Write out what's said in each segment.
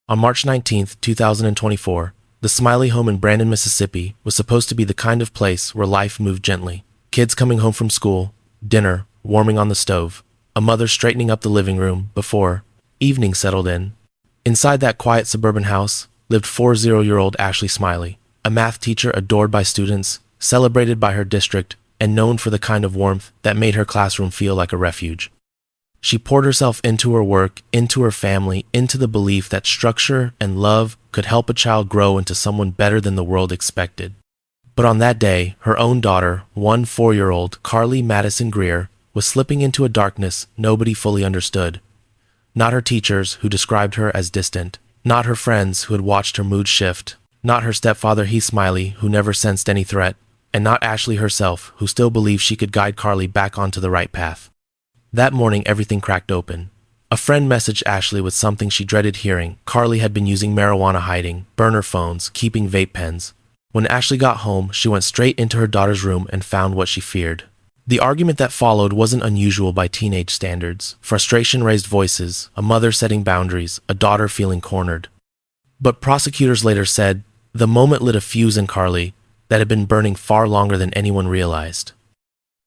On March 19, 2024, the Smiley home in Brandon, Mississippi was supposed to be the kind of place where life moved gently. Kids coming home from school, dinner warming on the stove, a mother straightening up the living room before evening settled in. Inside that quiet suburban house lived 40-year-old Ashley Smiley, a math teacher adored by students, celebrated by her district, and known for the kind of warmth that made her classroom feel like a refuge. She poured herself into her work, into her family, into the belief that structure and love could help a child grow into someone better than the world expected. But on that day, her own daughter, 4-year-old Carly Madison Gregg, was slipping into a darkness nobody fully understood. Not her teachers, who described her as distant. Not her friends, who had watched her mood shift. Not her stepfather, Heath Smiley, who never sensed any threat. And not Ashley herself, who still believed she could guide Carly back onto the right path. That morning, everything cracked open. A friend messaged Ashley with something she dreaded hearing. Carly had been using marijuana, hiding burner phones, keeping vape pens. When Ashley got home, she went straight into her daughter's room and found what she feared. The argument that followed wasn't unusual by teenage standards. Frustration raised voices, a mother setting boundaries, a daughter feeling cornered. But prosecutors later said the moment lit a fuse in Carly that had been burning far longer than anyone realized.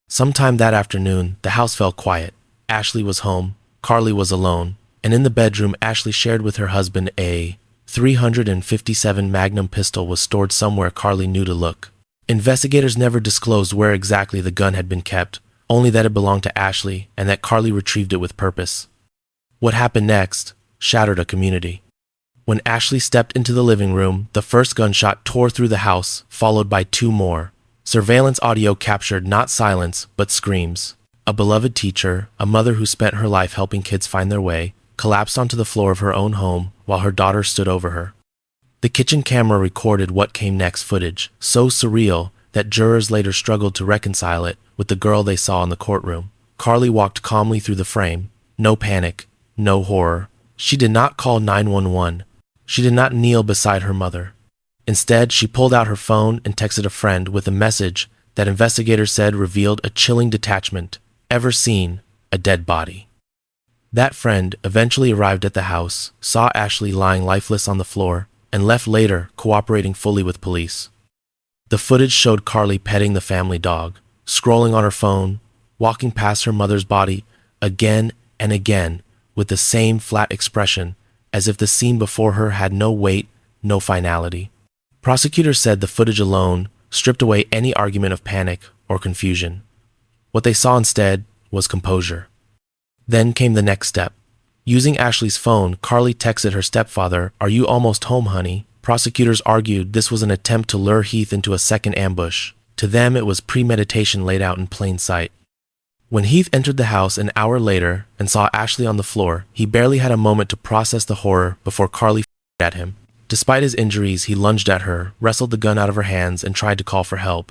Sometime that afternoon, the house fell quiet. Ashley was home, Carly was alone, and in the bedroom Ashley shared with her husband a .357 Magnum pistol was stored somewhere Carly knew to look. Investigators never disclosed where exactly the gun had been kept, only that it belonged to Ashley and that Carly retrieved it with purpose. What happened next shattered a community. When Ashley stepped into the living room, the first gunshot tore through the house, followed by two more. Surveillance audio captured not silence, but screams. A beloved teacher, a mother who spent her life helping kids find their way, collapsed onto the floor of her own home while her daughter stood over her. The kitchen camera recorded what came next footage, so surreal that jurors later struggled to reconcile it with the girl they saw in the courtroom. Carly walked calmly through the frame. No panic, no horror. She did not call 911. She did not kneel beside her mother. Instead, she pulled out her phone and texted a friend with a message that investigators said revealed a chilling detachment. Ever seen a dead body? That friend eventually arrived at the house, saw Ashley lying lifeless on the floor, and left later, cooperating fully with police. The footage showed Carly petting the family dog, scrolling on her phone, walking past her mother's body again and again with the same flat expression, as if the scene before her had no weight, no finality. Prosecutors said the footage alone stripped away any argument of panic or confusion. What they saw instead was composure. Then came the next step. Using Ashley's phone, Carly texted her stepfather, "Are you almost home, honey?" Prosecutors argued this was an attempt to lure Heath into a second ambush. To them, it was premeditation laid out in plain sight. When Heath entered the house an hour later and saw Ashley on the floor, he barely had a moment to process the horror before Carly at him. Despite his injuries, he lunged at her, wrestled the gun out of her hands, and tried to call for help.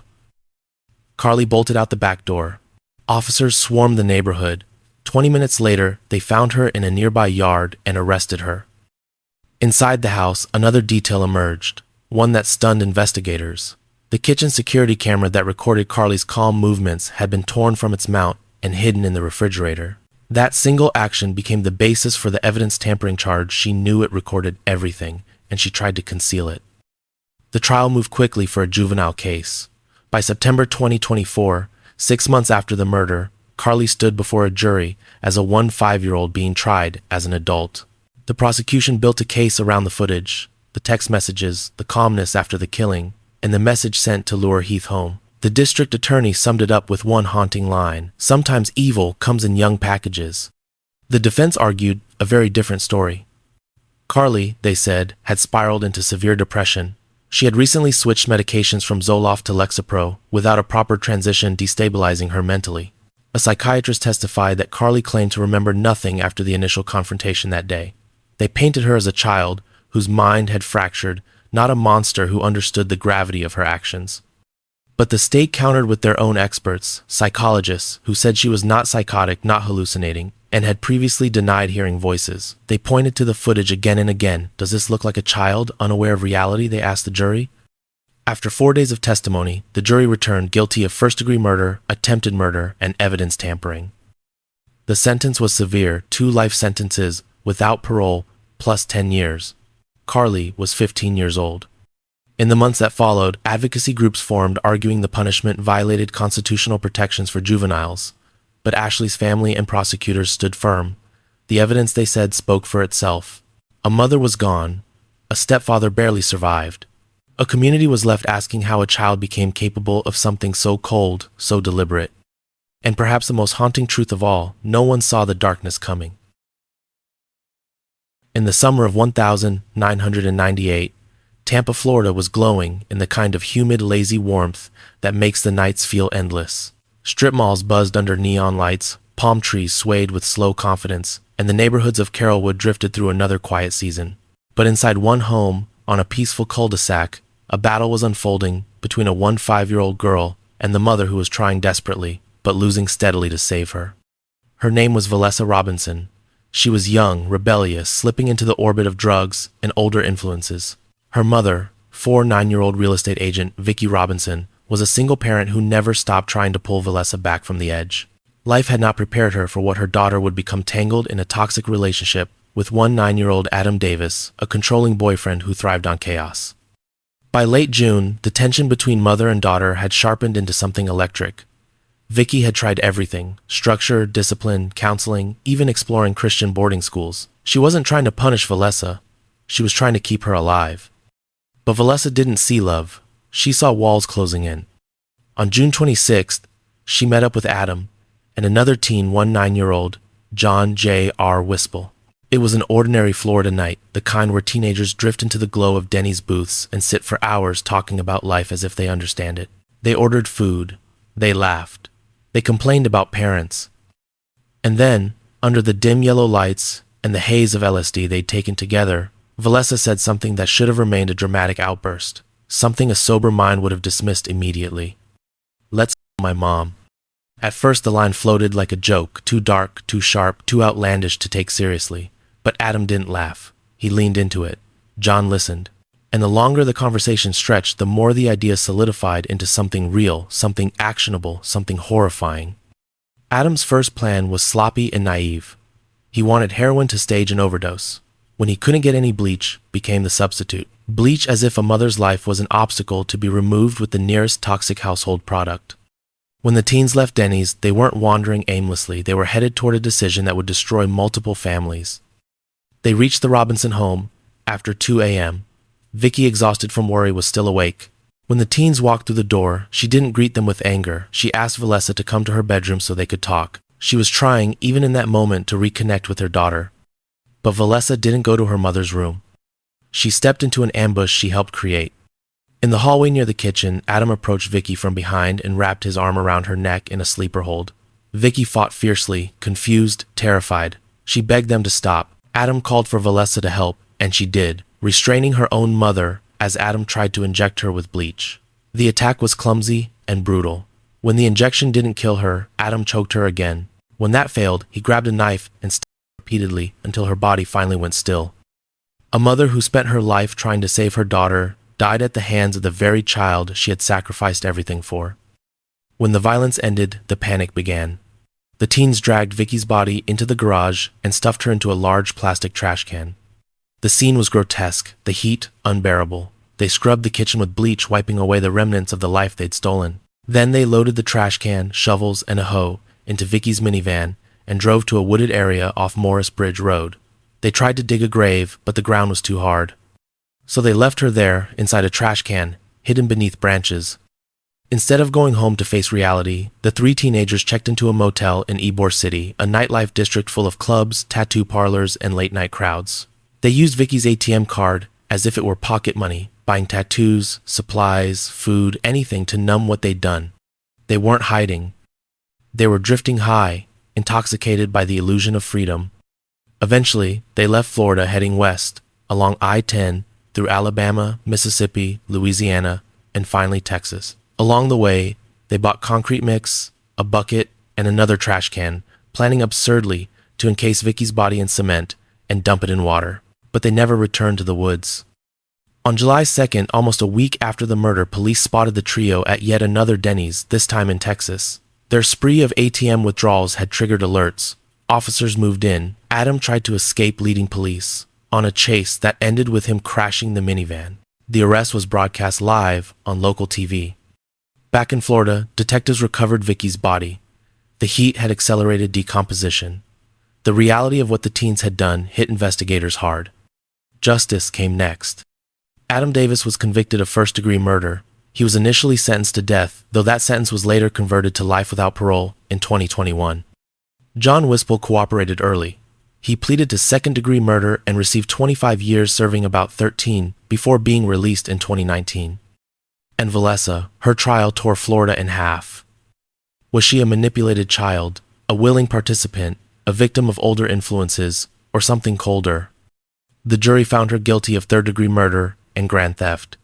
Carly bolted out the back door. Officers swarmed the neighborhood. 20 minutes later, they found her in a nearby yard and arrested her. Inside the house, another detail emerged, one that stunned investigators. The kitchen security camera that recorded Carly's calm movements had been torn from its mount and hidden in the refrigerator. That single action became the basis for the evidence tampering charge. She knew it recorded everything, and she tried to conceal it. The trial moved quickly for a juvenile case. By September 2024, 6 months after the murder, Carly stood before a jury as a 5-year-old being tried as an adult. The prosecution built a case around the footage, the text messages, the calmness after the killing, and the message sent to lure Heath home. The district attorney summed it up with one haunting line: "Sometimes evil comes in young packages." The defense argued a very different story. Carly, they said, had spiraled into severe depression. She had recently switched medications from Zoloft to Lexapro without a proper transition destabilizing her mentally. A psychiatrist testified that Carly claimed to remember nothing after the initial confrontation that day. They painted her as a child whose mind had fractured, not a monster who understood the gravity of her actions. But the state countered with their own experts, psychologists, who said she was not psychotic, not hallucinating, and had previously denied hearing voices. They pointed to the footage again and again. "Does this look like a child, unaware of reality?" they asked the jury. After 4 days of testimony, the jury returned guilty of first-degree murder, attempted murder, and evidence tampering. The sentence was severe, 2 life sentences without parole, plus 10 years. Carly was 15 years old. In the months that followed, advocacy groups formed arguing the punishment violated constitutional protections for juveniles. But Ashley's family and prosecutors stood firm. The evidence, they said, spoke for itself. A mother was gone. A stepfather barely survived. A community was left asking how a child became capable of something so cold, so deliberate. And perhaps the most haunting truth of all, no one saw the darkness coming. In the summer of 1998, Tampa, Florida was glowing in the kind of humid, lazy warmth that makes the nights feel endless. Strip malls buzzed under neon lights, palm trees swayed with slow confidence, and the neighborhoods of Carrollwood drifted through another quiet season. But inside one home, on a peaceful cul-de-sac, a battle was unfolding between a 5-year-old girl and the mother who was trying desperately, but losing steadily to save her. Her name was Valessa Robinson. She was young, rebellious, slipping into the orbit of drugs and older influences. Her mother, 9-year-old real estate agent Vicki Robinson, was a single parent who never stopped trying to pull Valessa back from the edge. Life had not prepared her for what her daughter would become tangled in a toxic relationship with 9-year-old Adam Davis, a controlling boyfriend who thrived on chaos. By late June, the tension between mother and daughter had sharpened into something electric. Vicki had tried everything: structure, discipline, counseling, even exploring Christian boarding schools. She wasn't trying to punish Valessa. She was trying to keep her alive. But Valessa didn't see love. She saw walls closing in. On June 26th, she met up with Adam and another teen, 9-year-old John J. R. Wispel. It was an ordinary Florida night, the kind where teenagers drift into the glow of Denny's booths and sit for hours talking about life as if they understand it. They ordered food. They laughed. They complained about parents. And then, under the dim yellow lights and the haze of LSD they'd taken together, Valessa said something that should have remained a dramatic outburst, something a sober mind would have dismissed immediately. "Let's my mom." At first the line floated like a joke, too dark, too sharp, too outlandish to take seriously. But Adam didn't laugh. He leaned into it. John listened. And the longer the conversation stretched, the more the idea solidified into something real, something actionable, something horrifying. Adam's first plan was sloppy and naive. He wanted heroin to stage an overdose. When he couldn't get any bleach, became the substitute. Bleach as if a mother's life was an obstacle to be removed with the nearest toxic household product. When the teens left Denny's, they weren't wandering aimlessly. They were headed toward a decision that would destroy multiple families. They reached the Robinson home after 2 a.m. Vicki, exhausted from worry, was still awake. When the teens walked through the door, she didn't greet them with anger. She asked Valessa to come to her bedroom so they could talk. She was trying, even in that moment, to reconnect with her daughter. But Valessa didn't go to her mother's room. She stepped into an ambush she helped create. In the hallway near the kitchen, Adam approached Vicki from behind and wrapped his arm around her neck in a sleeper hold. Vicki fought fiercely, confused, terrified. She begged them to stop. Adam called for Valessa to help, and she did, restraining her own mother as Adam tried to inject her with bleach. The attack was clumsy and brutal. When the injection didn't kill her, Adam choked her again. When that failed, he grabbed a knife and stabbed her repeatedly until her body finally went still. A mother who spent her life trying to save her daughter died at the hands of the very child she had sacrificed everything for. When the violence ended, the panic began. The teens dragged Vicki's body into the garage and stuffed her into a large plastic trash can. The scene was grotesque, the heat unbearable. They scrubbed the kitchen with bleach, wiping away the remnants of the life they'd stolen. Then they loaded the trash can, shovels, and a hoe into Vicki's minivan and drove to a wooded area off Morris Bridge Road. They tried to dig a grave, but the ground was too hard. So they left her there, inside a trash can, hidden beneath branches. Instead of going home to face reality, the three teenagers checked into a motel in Ybor City, a nightlife district full of clubs, tattoo parlors, and late-night crowds. They used Vicki's ATM card as if it were pocket money, buying tattoos, supplies, food, anything to numb what they'd done. They weren't hiding. They were drifting high, intoxicated by the illusion of freedom. Eventually, they left Florida heading west, along I-10, through Alabama, Mississippi, Louisiana, and finally Texas. Along the way, they bought concrete mix, a bucket, and another trash can, planning absurdly to encase Vicki's body in cement and dump it in water. But they never returned to the woods. On July 2nd, almost a week after the murder, police spotted the trio at yet another Denny's, this time in Texas. Their spree of ATM withdrawals had triggered alerts. Officers moved in. Adam tried to escape leading police. on a chase that ended with him crashing the minivan. The arrest was broadcast live on local TV. Back in Florida, detectives recovered Vicky's body. The heat had accelerated decomposition. The reality of what the teens had done hit investigators hard. Justice came next. Adam Davis was convicted of first-degree murder. He was initially sentenced to death, though that sentence was later converted to life without parole in 2021. John Wispel cooperated early. He pleaded to second-degree murder and received 25 years, serving about 13 before being released in 2019. And Valessa, her trial tore Florida in half. Was she a manipulated child, a willing participant, a victim of older influences, or something colder? The jury found her guilty of third-degree murder and grand theft.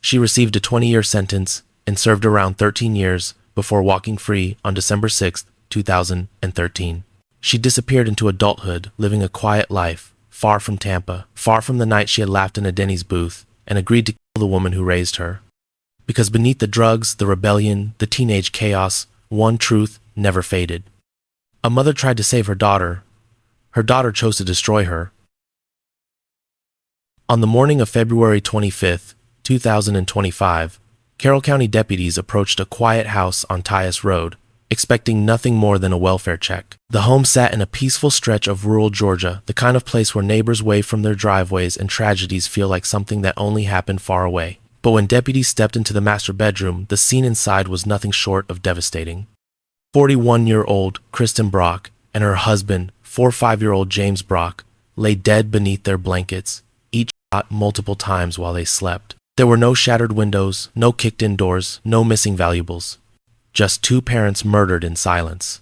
She received a 20-year sentence and served around 13 years before walking free on December 6, 2013. She disappeared into adulthood, living a quiet life, far from Tampa, far from the night she had laughed in a Denny's booth and agreed to kill the woman who raised her. Because beneath the drugs, the rebellion, the teenage chaos, one truth never faded. A mother tried to save her daughter. Her daughter chose to destroy her. On the morning of February 25, 2025, Carroll County deputies approached a quiet house on Tyus Road, expecting nothing more than a welfare check. The home sat in a peaceful stretch of rural Georgia, the kind of place where neighbors wave from their driveways and tragedies feel like something that only happened far away. But when deputies stepped into the master bedroom, the scene inside was nothing short of devastating. 41-year-old Kristen Brock and her husband, 45-year-old James Brock, lay dead beneath their blankets, each shot multiple times while they slept. There were no shattered windows, no kicked-in doors, no missing valuables. Just two parents murdered in silence.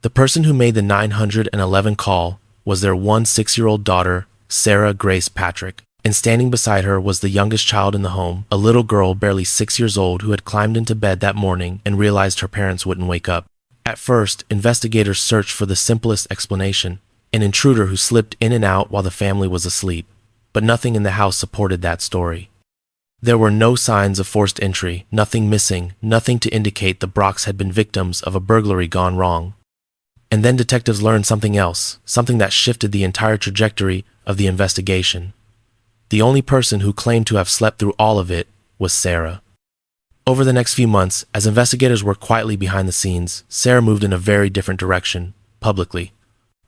The person who made the 911 call was their 6-year-old daughter, Sarah Grace Patrick, and standing beside her was the youngest child in the home, a little girl barely 6 years old who had climbed into bed that morning and realized her parents wouldn't wake up. At first, investigators searched for the simplest explanation, an intruder who slipped in and out while the family was asleep, but nothing in the house supported that story. There were no signs of forced entry, nothing missing, nothing to indicate the Brocks had been victims of a burglary gone wrong. And then detectives learned something else, something that shifted the entire trajectory of the investigation. The only person who claimed to have slept through all of it was Sarah. Over the next few months, as investigators worked quietly behind the scenes, Sarah moved in a very different direction, publicly.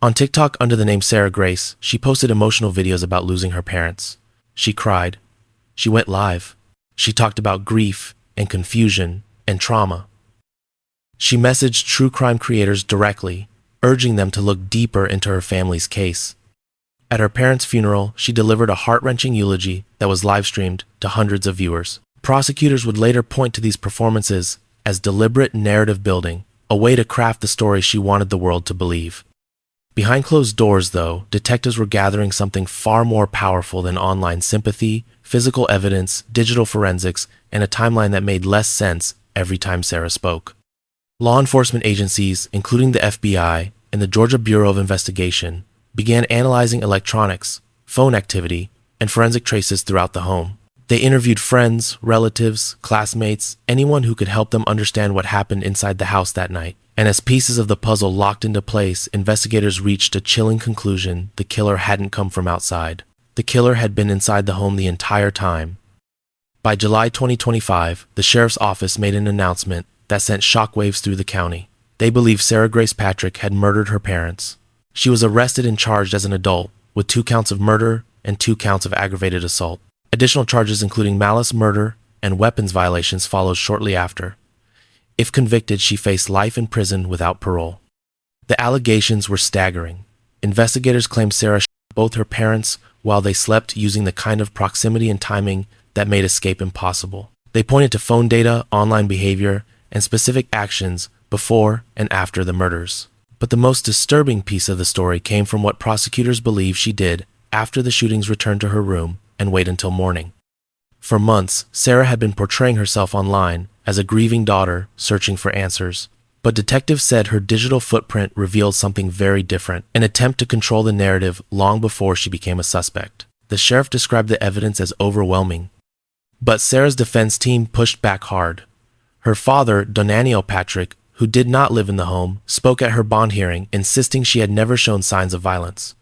On TikTok under the name Sarah Grace, she posted emotional videos about losing her parents. She cried. She went live. She talked about grief and confusion and trauma. She messaged true crime creators directly, urging them to look deeper into her family's case. At her parents' funeral, she delivered a heart-wrenching eulogy that was live-streamed to hundreds of viewers. Prosecutors would later point to these performances as deliberate narrative building, a way to craft the story she wanted the world to believe. Behind closed doors, though, detectives were gathering something far more powerful than online sympathy, physical evidence, digital forensics, and a timeline that made less sense every time Sarah spoke. Law enforcement agencies, including the FBI and the Georgia Bureau of Investigation, began analyzing electronics, phone activity, and forensic traces throughout the home. They interviewed friends, relatives, classmates, anyone who could help them understand what happened inside the house that night. And as pieces of the puzzle locked into place, investigators reached a chilling conclusion: the killer hadn't come from outside. The killer had been inside the home the entire time. By July 2025, the sheriff's office made an announcement that sent shockwaves through the county. They believed Sarah Grace Patrick had murdered her parents. She was arrested and charged as an adult, with 2 counts of murder and 2 counts of aggravated assault. Additional charges including malice murder and weapons violations followed shortly after. If convicted, she faced life in prison without parole. The allegations were staggering. Investigators claimed Sarah shot both her parents while they slept, using the kind of proximity and timing that made escape impossible. They pointed to phone data, online behavior, and specific actions before and after the murders. But the most disturbing piece of the story came from what prosecutors believe she did after the shootings, returned to her room and wait until morning. For months, Sarah had been portraying herself online as a grieving daughter searching for answers. But detectives said her digital footprint revealed something very different, an attempt to control the narrative long before she became a suspect. The sheriff described the evidence as overwhelming. But Sarah's defense team pushed back hard. Her father, Donanio Patrick, who did not live in the home, spoke at her bond hearing, insisting she had never shown signs of violence.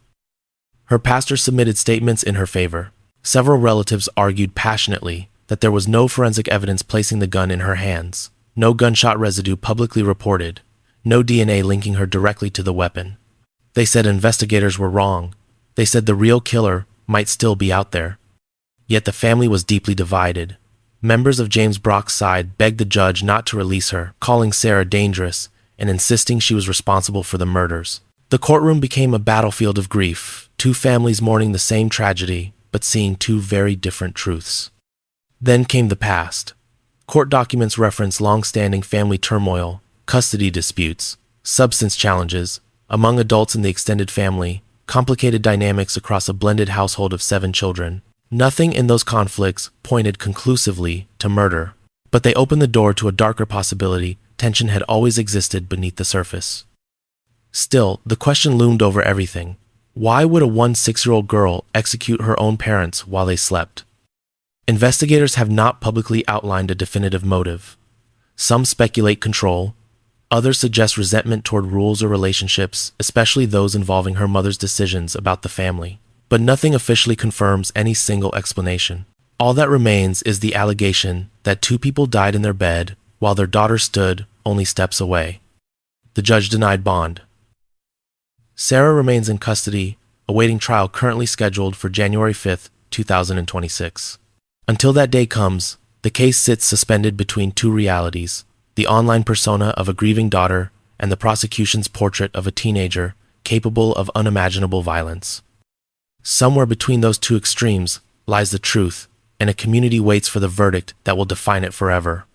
Her pastor submitted statements in her favor. Several relatives argued passionately that there was no forensic evidence placing the gun in her hands, no gunshot residue publicly reported, no DNA linking her directly to the weapon. They said investigators were wrong. They said the real killer might still be out there. Yet the family was deeply divided. Members of James Brock's side begged the judge not to release her, calling Sarah dangerous and insisting she was responsible for the murders. The courtroom became a battlefield of grief, two families mourning the same tragedy, but seeing two very different truths. Then came the past. Court documents reference long-standing family turmoil, custody disputes, substance challenges among adults in the extended family, complicated dynamics across a blended household of 7 children. Nothing in those conflicts pointed conclusively to murder, but they opened the door to a darker possibility. Tension had always existed beneath the surface. Still, the question loomed over everything. Why would a 6-year-old girl execute her own parents while they slept? Investigators have not publicly outlined a definitive motive. Some speculate control. Others suggest resentment toward rules or relationships, especially those involving her mother's decisions about the family. But nothing officially confirms any single explanation. All that remains is the allegation that 2 people died in their bed while their daughter stood only steps away. The judge denied bond. Sarah remains in custody, awaiting trial currently scheduled for January 5, 2026. Until that day comes, the case sits suspended between 2 realities: the online persona of a grieving daughter and the prosecution's portrait of a teenager capable of unimaginable violence. Somewhere between those 2 extremes lies the truth, and a community waits for the verdict that will define it forever.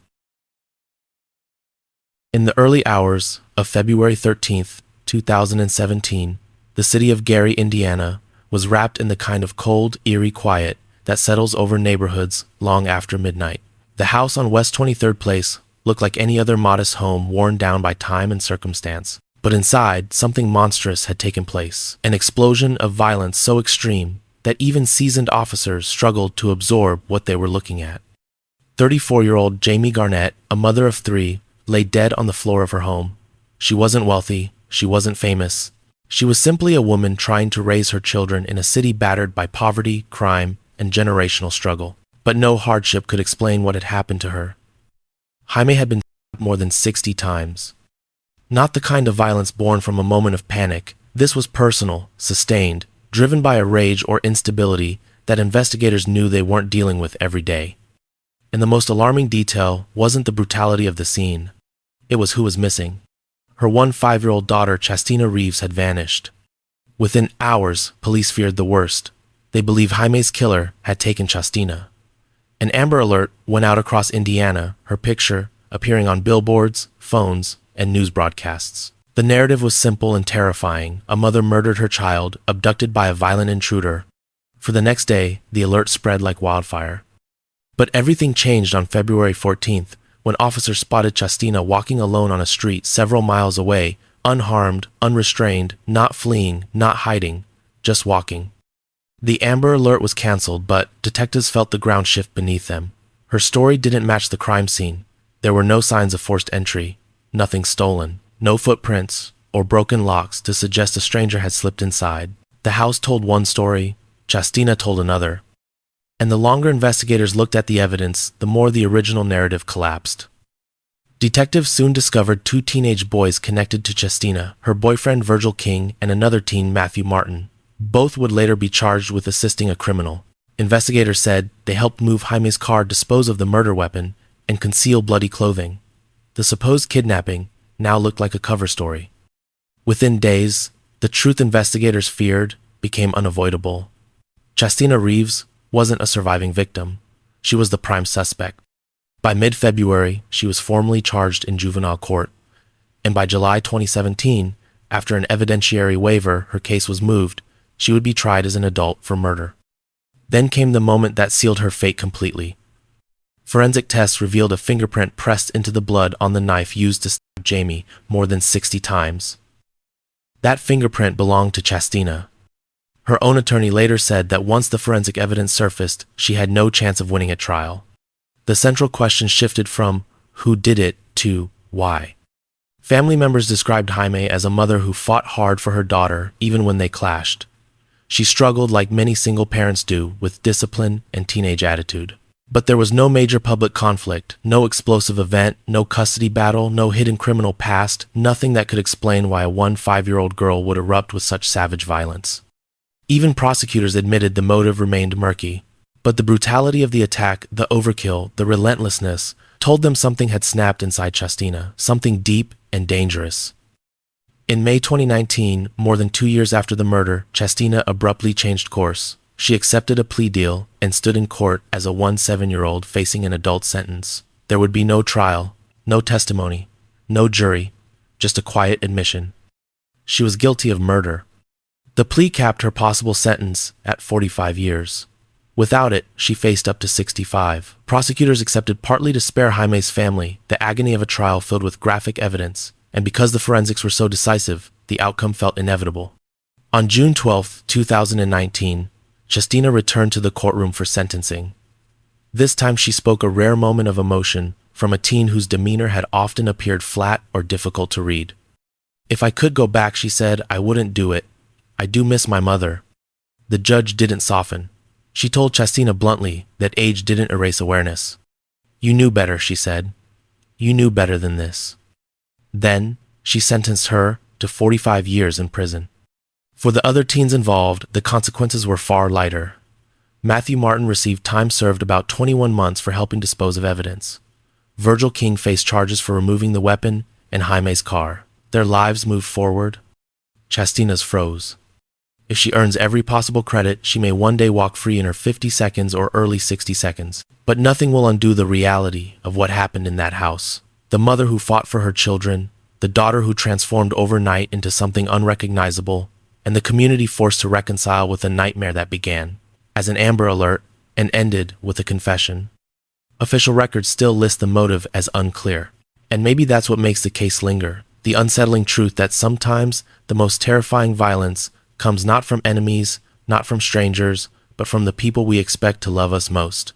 In the early hours of February 13, 2017, the city of Gary, Indiana, was wrapped in the kind of cold, eerie quiet that settles over neighborhoods long after midnight. The house on West 23rd Place looked like any other modest home worn down by time and circumstance. But inside, something monstrous had taken place, an explosion of violence so extreme that even seasoned officers struggled to absorb what they were looking at. 34-year-old Jamie Garnett, a mother of 3, lay dead on the floor of her home. She wasn't wealthy, she wasn't famous. She was simply a woman trying to raise her children in a city battered by poverty, crime, and generational struggle. But no hardship could explain what had happened to her. Jaime had been shot more than 60 times. Not the kind of violence born from a moment of panic. This was personal, sustained, driven by a rage or instability that investigators knew they weren't dealing with every day. And the most alarming detail wasn't the brutality of the scene. It was who was missing. Her 5-year-old daughter, Chastina Reeves, had vanished. Within hours, police feared the worst. They believed Jaime's killer had taken Chastina. An Amber Alert went out across Indiana, her picture appearing on billboards, phones, and news broadcasts. The narrative was simple and terrifying. A mother murdered her child, abducted by a violent intruder. For the next day, the alert spread like wildfire. But everything changed on February 14th, when officers spotted Chastina walking alone on a street several miles away, unharmed, unrestrained, not fleeing, not hiding, just walking. The Amber Alert was canceled, but detectives felt the ground shift beneath them. Her story didn't match the crime scene. There were no signs of forced entry, nothing stolen, no footprints or broken locks to suggest a stranger had slipped inside. The house told one story, Chastina told another. And the longer investigators looked at the evidence, the more the original narrative collapsed. Detectives soon discovered 2 teenage boys connected to Chastina, her boyfriend Virgil King and another teen, Matthew Martin. Both would later be charged with assisting a criminal. Investigators said they helped move Jaime's car, dispose of the murder weapon, and conceal bloody clothing. The supposed kidnapping now looked like a cover story. Within days, the truth investigators feared became unavoidable. Chastina Reeves wasn't a surviving victim. She was the prime suspect. By mid-February, she was formally charged in juvenile court, and by July 2017, after an evidentiary waiver, her case was moved. She would be tried as an adult for murder. Then came the moment that sealed her fate completely. Forensic tests revealed a fingerprint pressed into the blood on the knife used to stab Jamie more than 60 times. That fingerprint belonged to Chastina. Her own attorney later said that once the forensic evidence surfaced, she had no chance of winning at trial. The central question shifted from who did it to why. Family members described Jaime as a mother who fought hard for her daughter even when they clashed. She struggled like many single parents do with discipline and teenage attitude. But there was no major public conflict, no explosive event, no custody battle, no hidden criminal past, nothing that could explain why a 5-year-old girl would erupt with such savage violence. Even prosecutors admitted the motive remained murky. But the brutality of the attack, the overkill, the relentlessness, told them something had snapped inside Chestina, something deep and dangerous. In May 2019, more than 2 years after the murder, Chestina abruptly changed course. She accepted a plea deal and stood in court as a 17-year-old facing an adult sentence. There would be no trial, no testimony, no jury, just a quiet admission. She was guilty of murder. The plea capped her possible sentence at 45 years. Without it, she faced up to 65. Prosecutors accepted partly to spare Jaime's family the agony of a trial filled with graphic evidence, and because the forensics were so decisive, the outcome felt inevitable. On June 12, 2019, Chestina returned to the courtroom for sentencing. This time she spoke a rare moment of emotion from a teen whose demeanor had often appeared flat or difficult to read. "If I could go back," she said, "I wouldn't do it. I do miss my mother." The judge didn't soften. She told Chestina bluntly that age didn't erase awareness. "You knew better," she said. "You knew better than this." Then, she sentenced her to 45 years in prison. For the other teens involved, the consequences were far lighter. Matthew Martin received time served about 21 months for helping dispose of evidence. Virgil King faced charges for removing the weapon and Jaime's car. Their lives moved forward. Chestina's froze. If she earns every possible credit, she may one day walk free in her 50 seconds or early 60 seconds. But nothing will undo the reality of what happened in that house. The mother who fought for her children, the daughter who transformed overnight into something unrecognizable, and the community forced to reconcile with a nightmare that began as an Amber Alert and ended with a confession. Official records still list the motive as unclear. And maybe that's what makes the case linger, the unsettling truth that sometimes the most terrifying violence comes not from enemies, not from strangers, but from the people we expect to love us most.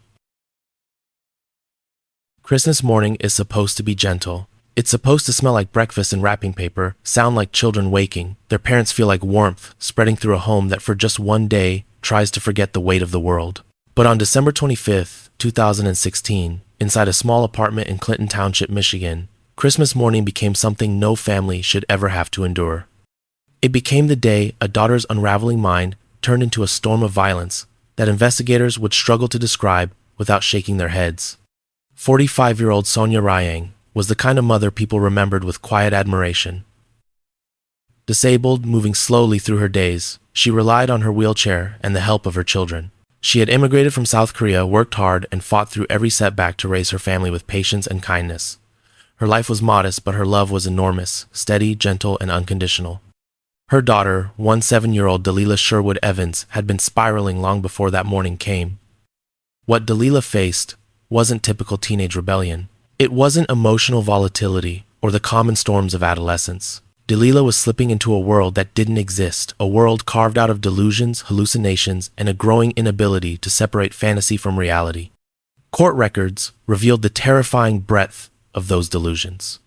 Christmas morning is supposed to be gentle. It's supposed to smell like breakfast and wrapping paper, sound like children waking, their parents feel like warmth spreading through a home that for just one day tries to forget the weight of the world. But on December 25th, 2016, inside a small apartment in Clinton Township, Michigan, Christmas morning became something no family should ever have to endure. It became the day a daughter's unraveling mind turned into a storm of violence that investigators would struggle to describe without shaking their heads. 45-year-old Sonia Ryang was the kind of mother people remembered with quiet admiration. Disabled, moving slowly through her days, she relied on her wheelchair and the help of her children. She had immigrated from South Korea, worked hard, and fought through every setback to raise her family with patience and kindness. Her life was modest, but her love was enormous, steady, gentle, and unconditional. Her daughter, 17-year-old Delilah Sherwood Evans, had been spiraling long before that morning came. What Delilah faced wasn't typical teenage rebellion. It wasn't emotional volatility or the common storms of adolescence. Delilah was slipping into a world that didn't exist, a world carved out of delusions, hallucinations, and a growing inability to separate fantasy from reality. Court records revealed the terrifying breadth of those delusions.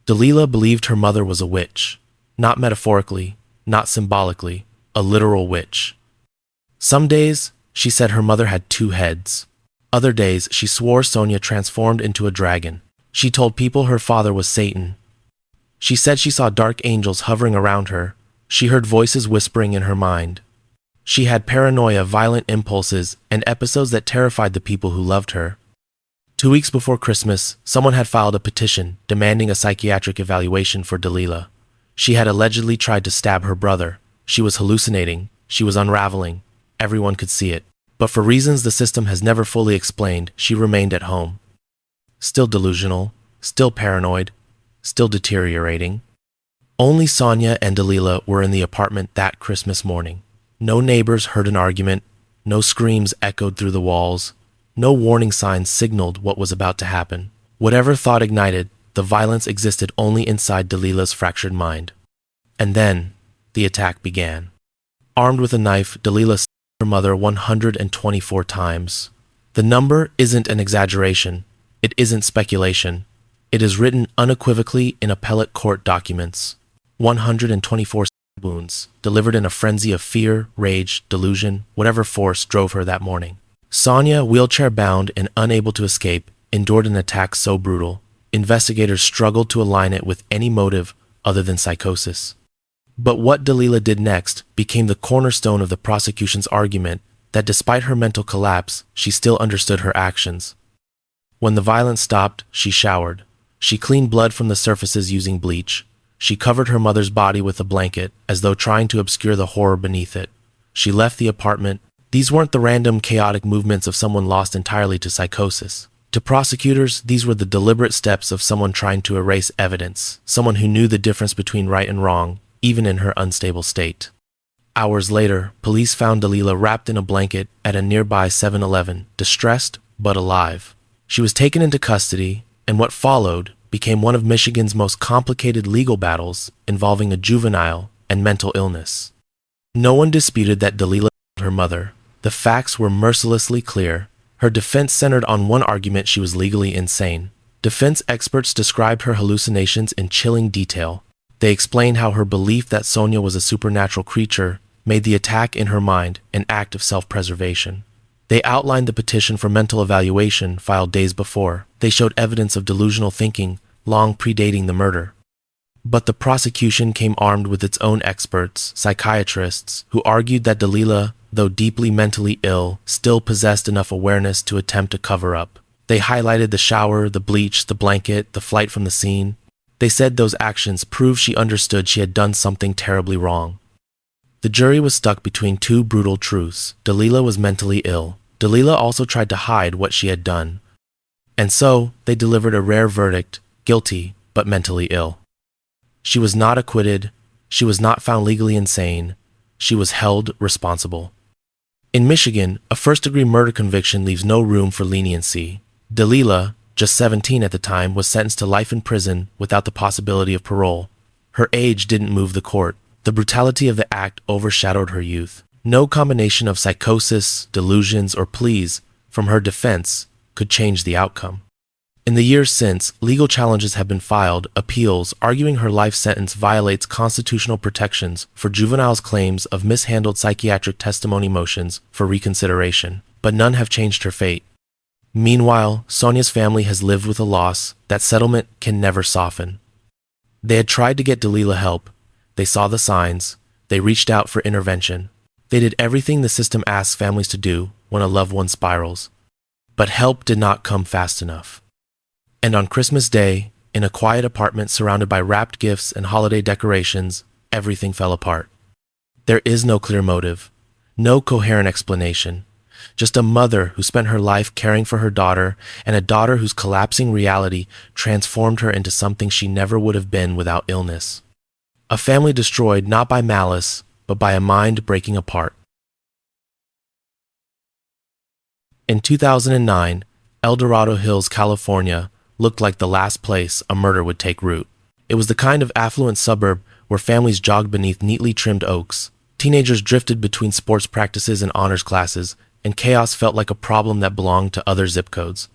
Delilah believed her mother was a witch, not metaphorically, not symbolically, a literal witch. Some days, she said her mother had 2 heads. Other days, she swore Sonia transformed into a dragon. She told people her father was Satan. She said she saw dark angels hovering around her. She heard voices whispering in her mind. She had paranoia, violent impulses, and episodes that terrified the people who loved her. 2 weeks before Christmas, someone had filed a petition demanding a psychiatric evaluation for Delilah. She had allegedly tried to stab her brother. She was hallucinating. She was unraveling. Everyone could see it. But for reasons the system has never fully explained, she remained at home. Still delusional, still paranoid, still deteriorating. Only Sonia and Delilah were in the apartment that Christmas morning. No neighbors heard an argument. No screams echoed through the walls. No warning signs signaled what was about to happen. Whatever thought ignited, the violence existed only inside Delilah's fractured mind. And then, the attack began. Armed with a knife, Delilah stabbed her mother 124 times. The number isn't an exaggeration. It isn't speculation. It is written unequivocally in appellate court documents. 124 wounds, delivered in a frenzy of fear, rage, delusion, whatever force drove her that morning. Sonia, wheelchair-bound and unable to escape, endured an attack so brutal, investigators struggled to align it with any motive other than psychosis. But what Delilah did next became the cornerstone of the prosecution's argument that despite her mental collapse, she still understood her actions. When the violence stopped, she showered. She cleaned blood from the surfaces using bleach. She covered her mother's body with a blanket, as though trying to obscure the horror beneath it. She left the apartment. These weren't the random, chaotic movements of someone lost entirely to psychosis. To prosecutors, these were the deliberate steps of someone trying to erase evidence, someone who knew the difference between right and wrong, even in her unstable state. Hours later, police found Delilah wrapped in a blanket at a nearby 7-Eleven, distressed but alive. She was taken into custody, and what followed became one of Michigan's most complicated legal battles involving a juvenile and mental illness. No one disputed that Delilah killed her mother. The facts were mercilessly clear. Her defense centered on one argument: she was legally insane. Defense experts described her hallucinations in chilling detail. They explained how her belief that Sonia was a supernatural creature made the attack in her mind an act of self-preservation. They outlined the petition for mental evaluation filed days before. They showed evidence of delusional thinking long predating the murder. But the prosecution came armed with its own experts, psychiatrists, who argued that Delilah, though deeply mentally ill, still possessed enough awareness to attempt to cover up. They highlighted the shower, the bleach, the blanket, the flight from the scene. They said those actions proved she understood she had done something terribly wrong. The jury was stuck between two brutal truths. Delilah was mentally ill. Delilah also tried to hide what she had done. And so, they delivered a rare verdict: guilty, but mentally ill. She was not acquitted. She was not found legally insane. She was held responsible. In Michigan, a first-degree murder conviction leaves no room for leniency. Delilah, just 17 at the time, was sentenced to life in prison without the possibility of parole. Her age didn't move the court. The brutality of the act overshadowed her youth. No combination of psychosis, delusions, or pleas from her defense could change the outcome. In the years since, legal challenges have been filed, appeals arguing her life sentence violates constitutional protections for juveniles' claims of mishandled psychiatric testimony motions for reconsideration, but none have changed her fate. Meanwhile, Sonia's family has lived with a loss that settlement can never soften. They had tried to get Delilah help. They saw the signs. They reached out for intervention. They did everything the system asks families to do when a loved one spirals. But help did not come fast enough. And on Christmas Day, in a quiet apartment surrounded by wrapped gifts and holiday decorations, everything fell apart. There is no clear motive, no coherent explanation, just a mother who spent her life caring for her daughter, and a daughter whose collapsing reality transformed her into something she never would have been without illness. A family destroyed not by malice, but by a mind breaking apart. In 2009, El Dorado Hills, California, looked like the last place a murder would take root. It was the kind of affluent suburb where families jogged beneath neatly trimmed oaks. Teenagers drifted between sports practices and honors classes, and chaos felt like a problem that belonged to other zip codes.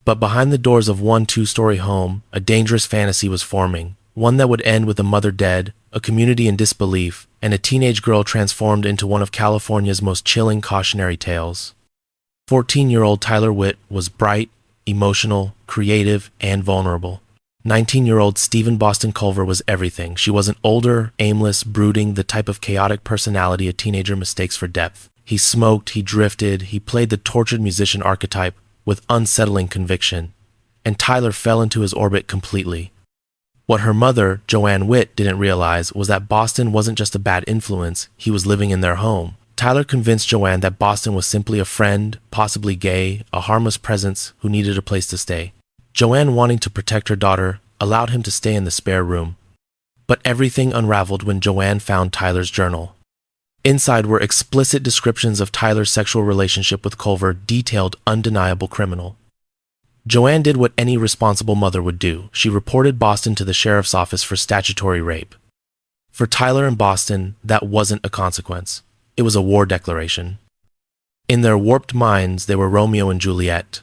But behind the doors of one 2-story home, a dangerous fantasy was forming, one that would end with a mother dead, a community in disbelief, and a teenage girl transformed into one of California's most chilling cautionary tales. 14-year-old Tyler Witt was bright, emotional, creative, and vulnerable. 19-year-old Stephen Boston Culver was everything. She wasn't older, aimless, brooding, the type of chaotic personality a teenager mistakes for depth. He smoked, he drifted, he played the tortured musician archetype with unsettling conviction. And Tyler fell into his orbit completely. What her mother, Joanne Witt, didn't realize was that Boston wasn't just a bad influence, he was living in their home. Tyler convinced Joanne that Boston was simply a friend, possibly gay, a harmless presence who needed a place to stay. Joanne, wanting to protect her daughter, allowed him to stay in the spare room. But everything unraveled when Joanne found Tyler's journal. Inside were explicit descriptions of Tyler's sexual relationship with Culver, detailed, undeniable criminal. Joanne did what any responsible mother would do. She reported Boston to the sheriff's office for statutory rape. For Tyler and Boston, that wasn't a consequence. It was a war declaration. In their warped minds, they were Romeo and Juliet.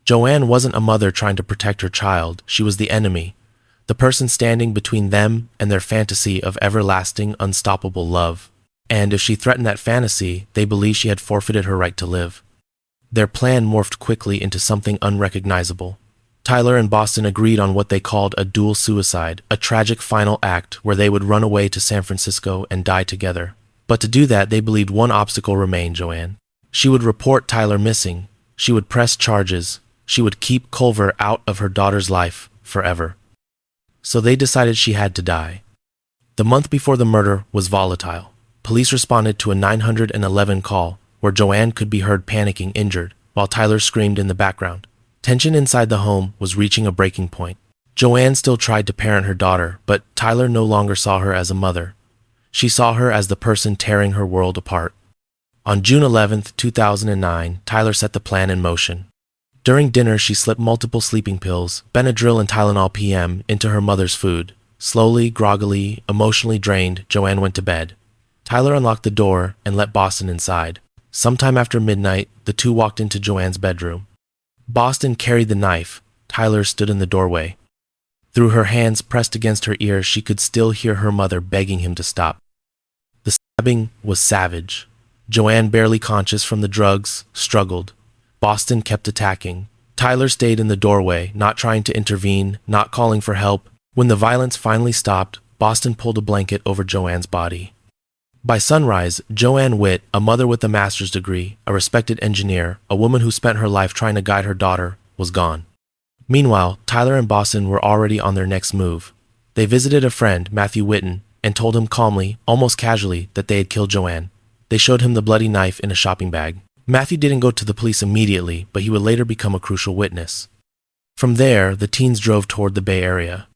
Joanne wasn't a mother trying to protect her child. She was the enemy. the person standing between them and their fantasy of everlasting, unstoppable love. And if she threatened that fantasy, they believed she had forfeited her right to live. Their plan morphed quickly into something unrecognizable. Tyler and Boston agreed on what they called a dual suicide, a tragic final act where they would run away to San Francisco and die together. But to do that, they believed one obstacle remained Joanne. She would report Tyler missing. She would press charges. She would keep Culver out of her daughter's life forever. So they decided she had to die. The month before the murder was volatile. Police responded to a 911 call where Joanne could be heard panicking, injured, while Tyler screamed in the background. Tension inside the home was reaching a breaking point. Joanne still tried to parent her daughter, but Tyler no longer saw her as a mother. She saw her as the person tearing her world apart. On June 11, 2009, Tyler set the plan in motion. During dinner, she slipped multiple sleeping pills, Benadryl and Tylenol PM, into her mother's food. Slowly, groggily, emotionally drained, Joanne went to bed. Tyler unlocked the door and let Boston inside. Sometime after midnight, the two walked into Joanne's bedroom. Boston carried the knife. Tyler stood in the doorway. Through her hands pressed against her ears, she could still hear her mother begging him to stop. The stabbing was savage. Joanne, barely conscious from the drugs, struggled. Boston kept attacking. Tyler stayed in the doorway, not trying to intervene, not calling for help. When the violence finally stopped, Boston pulled a blanket over Joanne's body. By sunrise, Joanne Witt, a mother with a master's degree, a respected engineer, a woman who spent her life trying to guide her daughter, was gone. Meanwhile, Tyler and Boston were already on their next move. They visited a friend, Matthew Witten, and told him calmly, almost casually, that they had killed Joanne. They showed him the bloody knife in a shopping bag. Matthew didn't go to the police immediately, but he would later become a crucial witness. From there, the teens drove toward the Bay Area.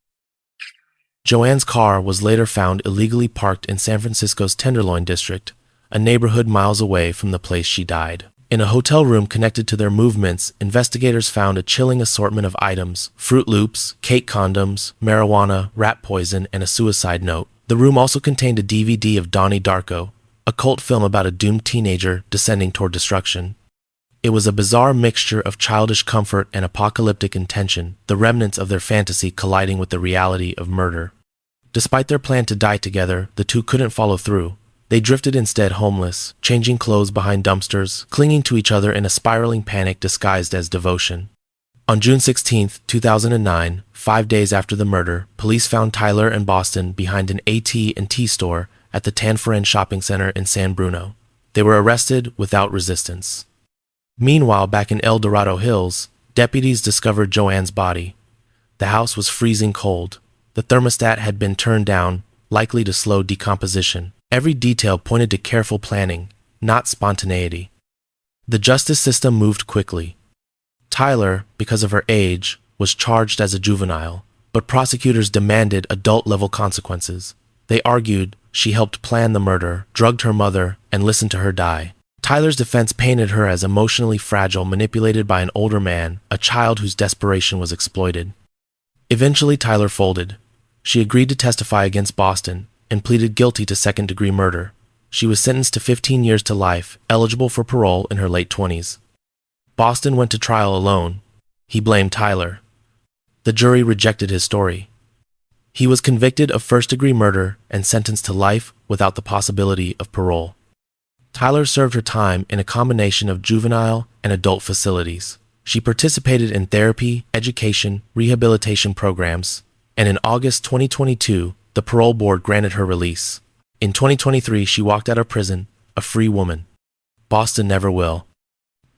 Joanne's car was later found illegally parked in San Francisco's Tenderloin district, a neighborhood miles away from the place she died. In a hotel room connected to their movements, investigators found a chilling assortment of items: Fruit Loops, cake condoms, marijuana, rat poison, and a suicide note. The room also contained a DVD of Donnie Darko, a cult film about a doomed teenager descending toward destruction. It was a bizarre mixture of childish comfort and apocalyptic intention, the remnants of their fantasy colliding with the reality of murder. Despite their plan to die together, the two couldn't follow through. They drifted instead homeless, changing clothes behind dumpsters, clinging to each other in a spiraling panic disguised as devotion. On June 16, 2009, 5 days after the murder, police found Tyler and Boston behind an AT&T store at the Tanforan Shopping Center in San Bruno. They were arrested without resistance. Meanwhile, back in El Dorado Hills, deputies discovered Joanne's body. The house was freezing cold. The thermostat had been turned down, likely to slow decomposition. Every detail pointed to careful planning, not spontaneity. The justice system moved quickly. Tyler, because of her age, was charged as a juvenile, but prosecutors demanded adult-level consequences. They argued she helped plan the murder, drugged her mother, and listened to her die. Tyler's defense painted her as emotionally fragile, manipulated by an older man, a child whose desperation was exploited. Eventually, Tyler folded. She agreed to testify against Boston and pleaded guilty to second-degree murder. She was sentenced to 15 years to life, eligible for parole in her late 20s. Boston went to trial alone. He blamed Tyler. The jury rejected his story. He was convicted of first-degree murder and sentenced to life without the possibility of parole. Tyler served her time in a combination of juvenile and adult facilities. She participated in therapy, education, rehabilitation programs, and in August 2022, the parole board granted her release. In 2023, she walked out of prison, a free woman. Boston never will.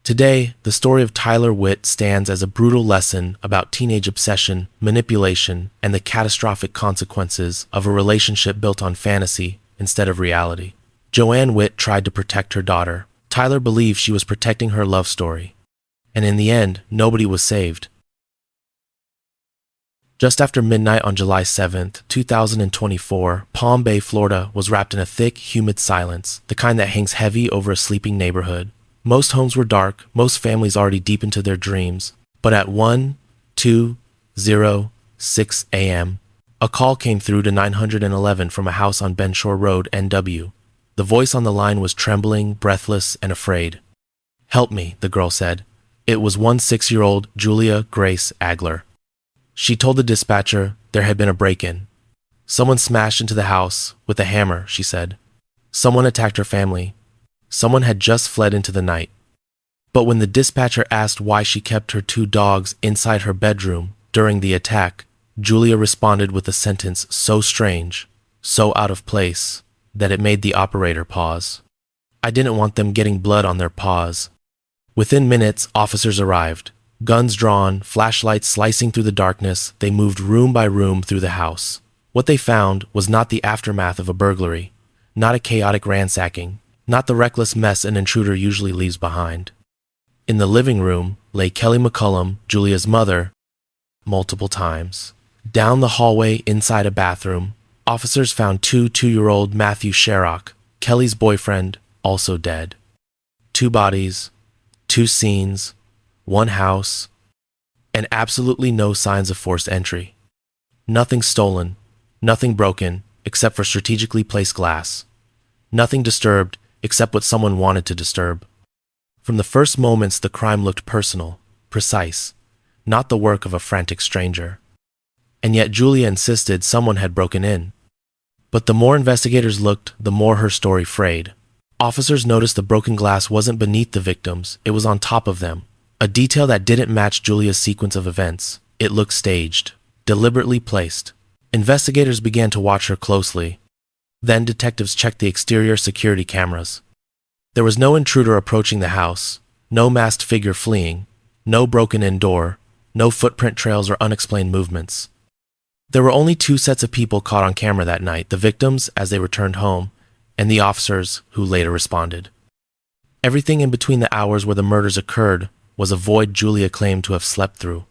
Today, the story of Tyler Witt stands as a brutal lesson about teenage obsession, manipulation, and the catastrophic consequences of a relationship built on fantasy instead of reality. Joanne Witt tried to protect her daughter. Tyler believed she was protecting her love story. And in the end, nobody was saved. Just after midnight on July 7, 2024, Palm Bay, Florida was wrapped in a thick, humid silence, the kind that hangs heavy over a sleeping neighborhood. Most homes were dark, most families already deep into their dreams. But at 1:06 a.m., a call came through to 911 from a house on Benshore Road, NW. The voice on the line was trembling, breathless, and afraid. "Help me," the girl said. It was 16-year-old Julia Grace Agler. She told the dispatcher, There had been a break-in. Someone smashed into the house with a hammer, she said. Someone attacked her family. Someone had just fled into the night. But when the dispatcher asked why she kept her 2 dogs inside her bedroom during the attack, Julia responded with a sentence so strange, so out of place, that it made the operator pause. I didn't want them getting blood on their paws. Within minutes, officers arrived. Guns drawn, flashlights slicing through the darkness, they moved room by room through the house. What they found was not the aftermath of a burglary, not a chaotic ransacking, not the reckless mess an intruder usually leaves behind. In the living room lay Kelly McCullum, Julia's mother, multiple times. Down the hallway inside a bathroom, officers found 2-year-old Matthew Sherrock, Kelly's boyfriend, also dead. 2 bodies, 2 scenes, 1 house, and absolutely no signs of forced entry. Nothing stolen, nothing broken except for strategically placed glass. Nothing disturbed except what someone wanted to disturb. From the first moments, the crime looked personal, precise, not the work of a frantic stranger. And yet Julia insisted someone had broken in. But the more investigators looked, the more her story frayed. Officers noticed the broken glass wasn't beneath the victims, it was on top of them. A detail that didn't match Julia's sequence of events. It looked staged, deliberately placed. Investigators began to watch her closely. Then detectives checked the exterior security cameras. There was no intruder approaching the house, no masked figure fleeing, no broken-in door, no footprint trails or unexplained movements. There were only 2 sets of people caught on camera that night, the victims as they returned home, and the officers who later responded. Everything in between the hours where the murders occurred was a void Julia claimed to have slept through.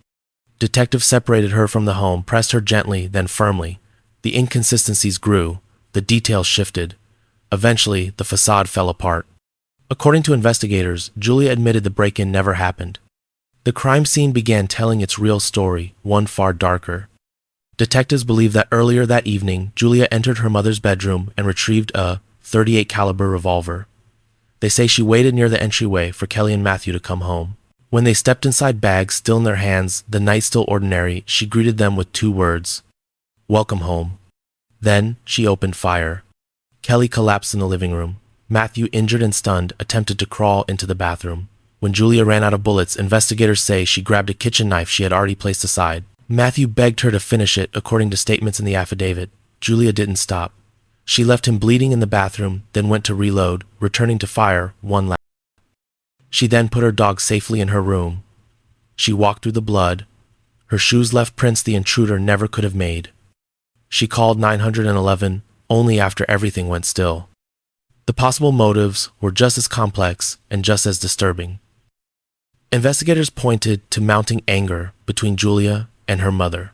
Detectives separated her from the home, pressed her gently, then firmly. The inconsistencies grew, the details shifted. Eventually, the facade fell apart. According to investigators, Julia admitted the break-in never happened. The crime scene began telling its real story, one far darker. Detectives believe that earlier that evening, Julia entered her mother's bedroom and retrieved a .38 caliber revolver. They say she waited near the entryway for Kelly and Matthew to come home. When they stepped inside, bags still in their hands, the night still ordinary, she greeted them with 2 words, "Welcome home." Then she opened fire. Kelly collapsed in the living room. Matthew, injured and stunned, attempted to crawl into the bathroom. When Julia ran out of bullets, investigators say she grabbed a kitchen knife she had already placed aside. Matthew begged her to finish it, according to statements in the affidavit. Julia didn't stop. She left him bleeding in the bathroom, then went to reload, returning to fire one last. She then put her dog safely in her room. She walked through the blood. Her shoes left prints the intruder never could have made. She called 911 only after everything went still. The possible motives were just as complex and just as disturbing. Investigators pointed to mounting anger between Julia and her mother.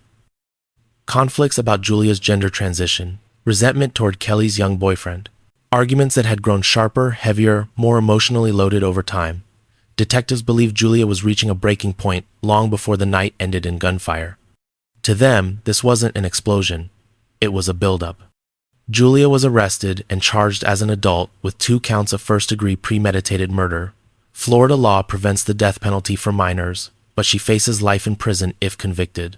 Conflicts about Julia's gender transition, resentment toward Kelly's young boyfriend, arguments that had grown sharper, heavier, more emotionally loaded over time. Detectives believed Julia was reaching a breaking point long before the night ended in gunfire. To them, this wasn't an explosion. It was a buildup. Julia was arrested and charged as an adult with 2 counts of first-degree premeditated murder. Florida law prevents the death penalty for minors, but she faces life in prison if convicted.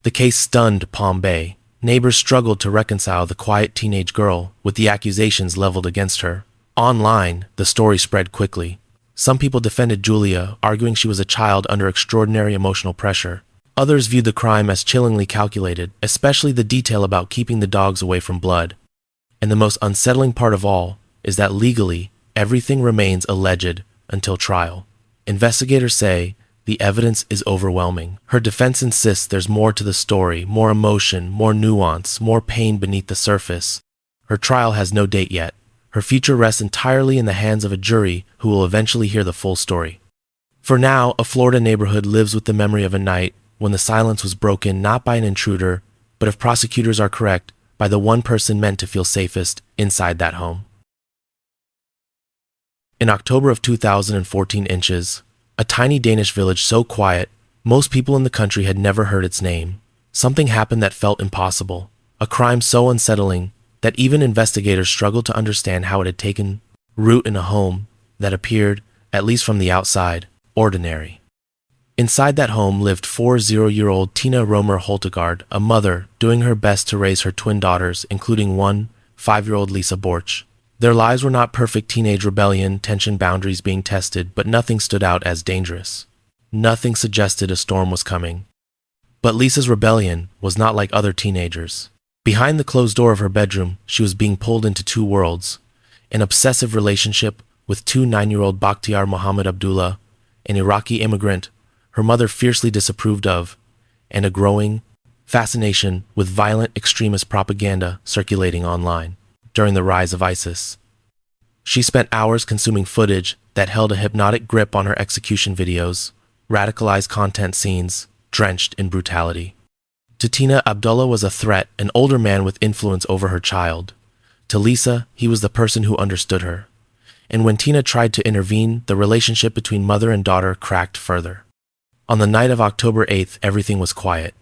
The case stunned Palm Bay. Neighbors struggled to reconcile the quiet teenage girl with the accusations leveled against her. Online, the story spread quickly. Some people defended Julia, arguing she was a child under extraordinary emotional pressure. Others viewed the crime as chillingly calculated, especially the detail about keeping the dogs away from blood. And the most unsettling part of all is that legally, everything remains alleged until trial. Investigators say the evidence is overwhelming. Her defense insists there's more to the story, more emotion, more nuance, more pain beneath the surface. Her trial has no date yet. Her future rests entirely in the hands of a jury who will eventually hear the full story. For now, a Florida neighborhood lives with the memory of a night when the silence was broken not by an intruder, but if prosecutors are correct, by the one person meant to feel safest inside that home. In October of 2014, Inches, a tiny Danish village so quiet, most people in the country had never heard its name. Something happened that felt impossible, a crime so unsettling that even investigators struggled to understand how it had taken root in a home that appeared, at least from the outside, ordinary. Inside that home lived 40-year-old Tina Romer Holtegard, a mother doing her best to raise her twin daughters, including one 5-year-old Lisa Borch. Their lives were not perfect teenage rebellion, tension boundaries being tested, but nothing stood out as dangerous. Nothing suggested a storm was coming. But Lisa's rebellion was not like other teenagers. Behind the closed door of her bedroom, she was being pulled into two worlds: an obsessive relationship with 9-year-old Bakhtiar Mohammed Abdullah, an Iraqi immigrant her mother fiercely disapproved of, and a growing fascination with violent extremist propaganda circulating online during the rise of ISIS. She spent hours consuming footage that held a hypnotic grip on her execution videos, radicalized content scenes drenched in brutality. To Tina, Abdullah was a threat, an older man with influence over her child. To Lisa, he was the person who understood her. And when Tina tried to intervene, the relationship between mother and daughter cracked further. On the night of October 8th, everything was quiet.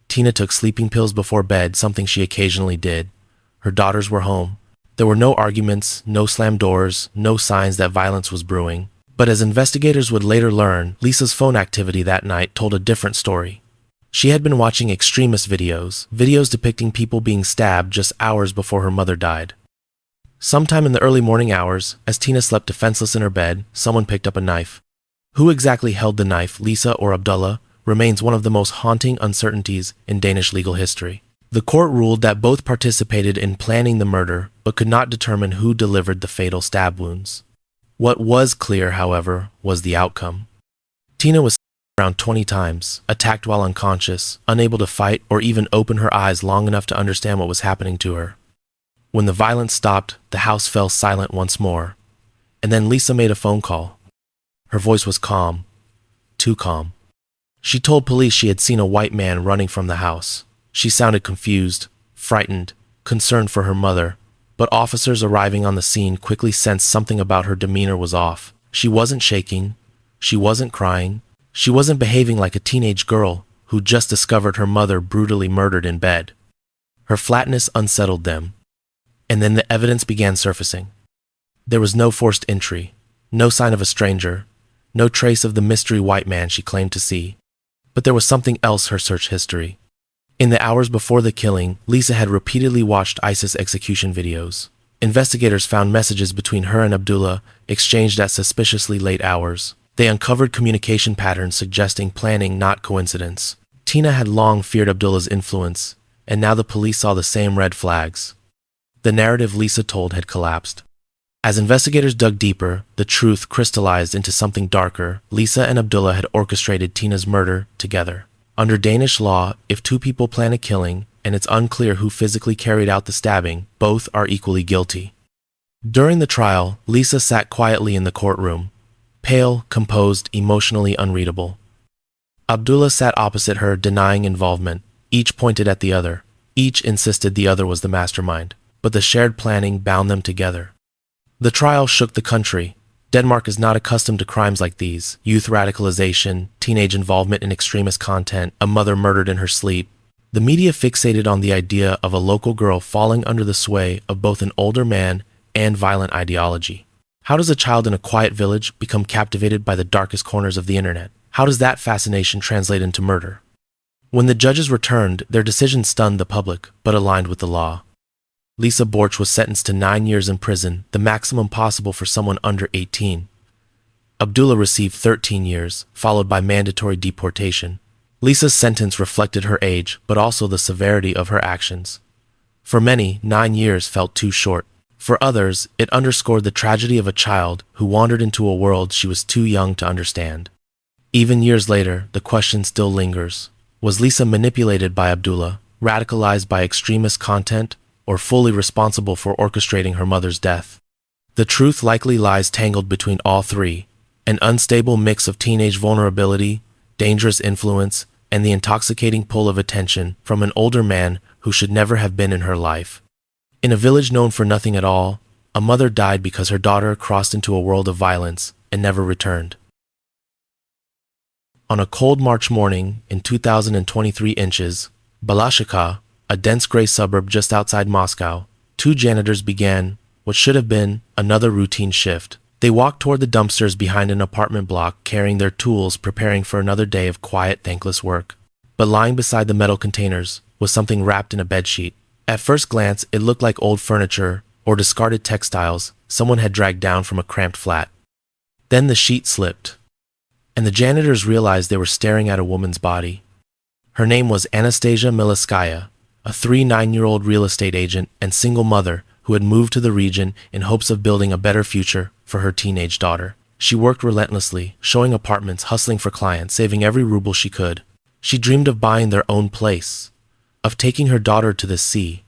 Tina took sleeping pills before bed, something she occasionally did. Her daughters were home. There were no arguments, no slammed doors, no signs that violence was brewing. But as investigators would later learn, Lisa's phone activity that night told a different story. She had been watching extremist videos depicting people being stabbed just hours before her mother died. Sometime in the early morning hours, as Tina slept defenseless in her bed, someone picked up a knife. Who exactly held the knife, Lisa or Abdullah, remains one of the most haunting uncertainties in Danish legal history. The court ruled that both participated in planning the murder, but could not determine who delivered the fatal stab wounds. What was clear, however, was the outcome. Tina was around 20 times, attacked while unconscious, unable to fight or even open her eyes long enough to understand what was happening to her. When the violence stopped, the house fell silent once more, and then Lisa made a phone call. Her voice was calm, too calm. She told police she had seen a white man running from the house. She sounded confused, frightened, concerned for her mother, but officers arriving on the scene quickly sensed something about her demeanor was off. She wasn't shaking, she wasn't crying, she wasn't behaving like a teenage girl who just discovered her mother brutally murdered in bed. Her flatness unsettled them, and then the evidence began surfacing. There was no forced entry, no sign of a stranger, no trace of the mystery white man she claimed to see. But there was something else: her search history. In the hours before the killing, Lisa had repeatedly watched ISIS execution videos. Investigators found messages between her and Abdullah, exchanged at suspiciously late hours. They uncovered communication patterns suggesting planning, not coincidence. Tina had long feared Abdullah's influence, and now the police saw the same red flags. The narrative Lisa told had collapsed. As investigators dug deeper, the truth crystallized into something darker. Lisa and Abdullah had orchestrated Tina's murder together. Under Danish law, if two people plan a killing, and it's unclear who physically carried out the stabbing, both are equally guilty. During the trial, Lisa sat quietly in the courtroom, pale, composed, emotionally unreadable. Abdullah sat opposite her, denying involvement. Each pointed at the other. Each insisted the other was the mastermind, but the shared planning bound them together. The trial shook the country. Denmark is not accustomed to crimes like these: youth radicalization, teenage involvement in extremist content, a mother murdered in her sleep. The media fixated on the idea of a local girl falling under the sway of both an older man and violent ideology. How does a child in a quiet village become captivated by the darkest corners of the internet? How does that fascination translate into murder? When the judges returned, their decision stunned the public, but aligned with the law. Lisa Borch was sentenced to 9 years in prison, the maximum possible for someone under 18. Abdullah received 13 years, followed by mandatory deportation. Lisa's sentence reflected her age, but also the severity of her actions. For many, 9 years felt too short. For others, it underscored the tragedy of a child who wandered into a world she was too young to understand. Even years later, the question still lingers. Was Lisa manipulated by Abdullah, radicalized by extremist content, or fully responsible for orchestrating her mother's death? The truth likely lies tangled between all three: an unstable mix of teenage vulnerability, dangerous influence, and the intoxicating pull of attention from an older man who should never have been in her life. In a village known for nothing at all, a mother died because her daughter crossed into a world of violence and never returned. On a cold March morning in 2023 inches, Balashikha, a dense gray suburb just outside Moscow, two janitors began what should have been another routine shift. They walked toward the dumpsters behind an apartment block, carrying their tools, preparing for another day of quiet, thankless work. But lying beside the metal containers was something wrapped in a bedsheet. At first glance, it looked like old furniture or discarded textiles someone had dragged down from a cramped flat. Then the sheet slipped, and the janitors realized they were staring at a woman's body. Her name was Anastasia Miliskaya, a 39-year-old real estate agent and single mother who had moved to the region in hopes of building a better future for her teenage daughter. She worked relentlessly, showing apartments, hustling for clients, saving every ruble she could. She dreamed of buying their own place, of taking her daughter to the sea,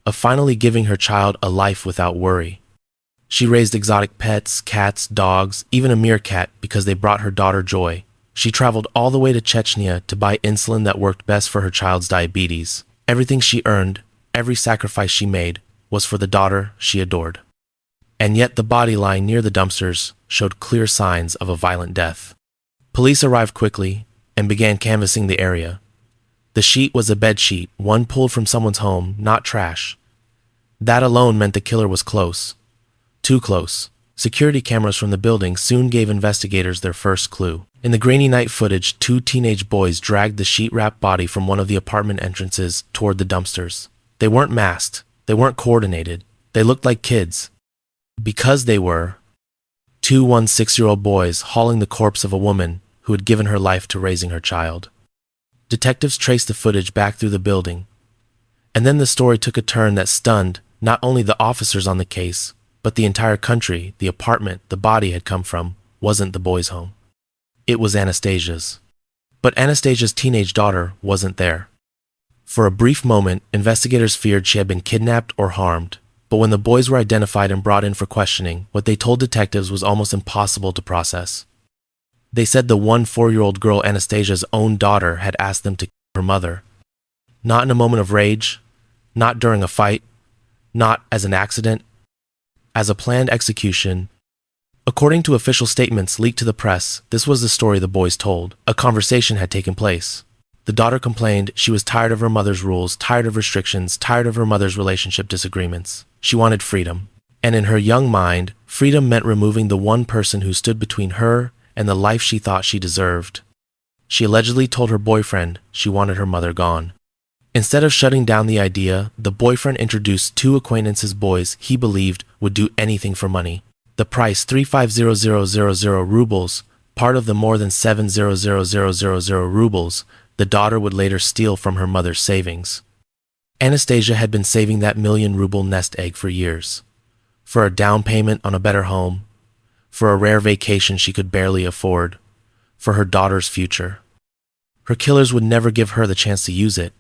of finally giving her child a life without worry. She raised exotic pets, cats, dogs, even a meerkat because they brought her daughter joy. She traveled all the way to Chechnya to buy insulin that worked best for her child's diabetes. Everything she earned, every sacrifice she made, was for the daughter she adored. And yet the body lying near the dumpsters showed clear signs of a violent death. Police arrived quickly and began canvassing the area. The sheet was a bed sheet, one pulled from someone's home, not trash. That alone meant the killer was close. Too close. Security cameras from the building soon gave investigators their first clue. In the grainy night footage, two teenage boys dragged the sheet-wrapped body from one of the apartment entrances toward the dumpsters. They weren't masked. They weren't coordinated. They looked like kids. Because they were. Two 6-year-old boys hauling the corpse of a woman who had given her life to raising her child. Detectives traced the footage back through the building. And then the story took a turn that stunned not only the officers on the case, but the entire country. The apartment the body had come from wasn't the boy's home. It was Anastasia's. But Anastasia's teenage daughter wasn't there. For a brief moment, investigators feared she had been kidnapped or harmed. But when the boys were identified and brought in for questioning, what they told detectives was almost impossible to process. They said the 4-year-old girl, Anastasia's own daughter, had asked them to kill her mother. Not in a moment of rage, not during a fight, not as an accident, as a planned execution. According to official statements leaked to the press, this was the story the boys told. A conversation had taken place. The daughter complained she was tired of her mother's rules, tired of restrictions, tired of her mother's relationship disagreements. She wanted freedom. And in her young mind, freedom meant removing the one person who stood between her and the life she thought she deserved. She allegedly told her boyfriend she wanted her mother gone. Instead of shutting down the idea, the boyfriend introduced two acquaintances, boys he believed would do anything for money. The price, 35,000 rubles, part of the more than 7,000 rubles, the daughter would later steal from her mother's savings. Anastasia had been saving that 1,000,000-ruble nest egg for years. For a down payment on a better home, for a rare vacation she could barely afford, for her daughter's future. Her killers would never give her the chance to use it.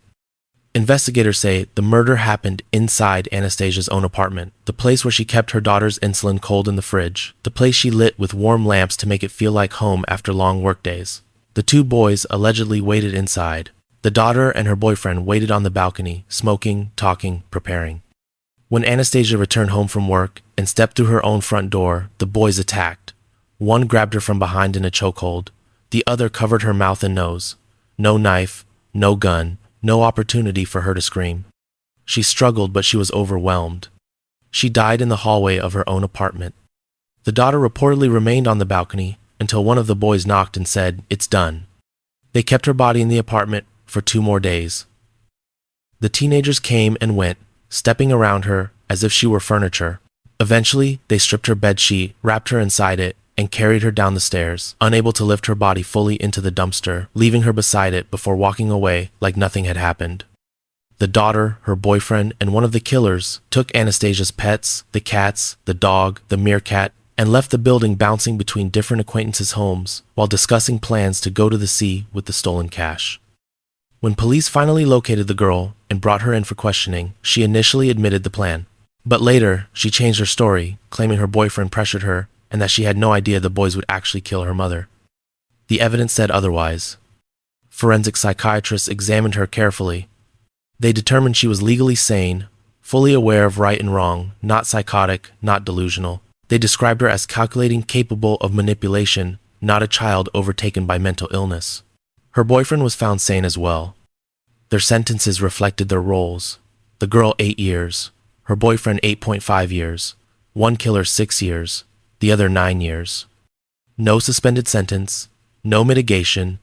Investigators say the murder happened inside Anastasia's own apartment, the place where she kept her daughter's insulin cold in the fridge, the place she lit with warm lamps to make it feel like home after long workdays. The two boys allegedly waited inside. The daughter and her boyfriend waited on the balcony, smoking, talking, preparing. When Anastasia returned home from work and stepped through her own front door, the boys attacked. One grabbed her from behind in a chokehold. The other covered her mouth and nose. No knife, no gun, no opportunity for her to scream. She struggled, but she was overwhelmed. She died in the hallway of her own apartment. The daughter reportedly remained on the balcony until one of the boys knocked and said, "It's done." They kept her body in the apartment for 2 more days. The teenagers came and went, stepping around her as if she were furniture. Eventually, they stripped her bedsheet, wrapped her inside it, and carried her down the stairs, unable to lift her body fully into the dumpster, leaving her beside it before walking away like nothing had happened. The daughter, her boyfriend, and one of the killers took Anastasia's pets, the cats, the dog, the meerkat, and left the building, bouncing between different acquaintances' homes while discussing plans to go to the sea with the stolen cash. When police finally located the girl and brought her in for questioning, she initially admitted the plan. But later, she changed her story, claiming her boyfriend pressured her and that she had no idea the boys would actually kill her mother. The evidence said otherwise. Forensic psychiatrists examined her carefully. They determined she was legally sane, fully aware of right and wrong, not psychotic, not delusional. They described her as calculating, capable of manipulation, not a child overtaken by mental illness. Her boyfriend was found sane as well. Their sentences reflected their roles. The girl 8 years, her boyfriend 8.5 years, one killer 6 years, the other 9 years. No suspended sentence, no mitigation,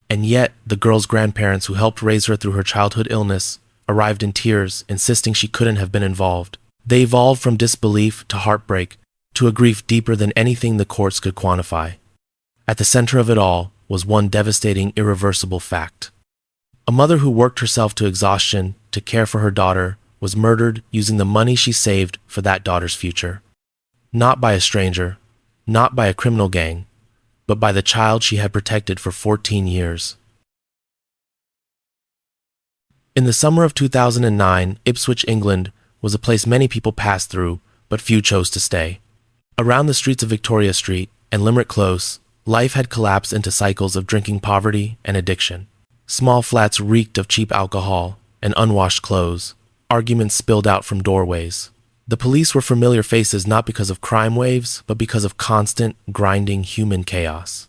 and yet the girl's grandparents who helped raise her through her childhood illness arrived in tears, insisting she couldn't have been involved. They evolved from disbelief to heartbreak to a grief deeper than anything the courts could quantify. At the center of it all was one devastating, irreversible fact. A mother who worked herself to exhaustion to care for her daughter was murdered using the money she saved for that daughter's future. Not by a stranger, not by a criminal gang, but by the child she had protected for 14 years. In the summer of 2009, Ipswich, England, was a place many people passed through, but few chose to stay. Around the streets of Victoria Street and Limerick Close, life had collapsed into cycles of drinking poverty and addiction. Small flats reeked of cheap alcohol and unwashed clothes. Arguments spilled out from doorways. The police were familiar faces not because of crime waves, but because of constant, grinding human chaos.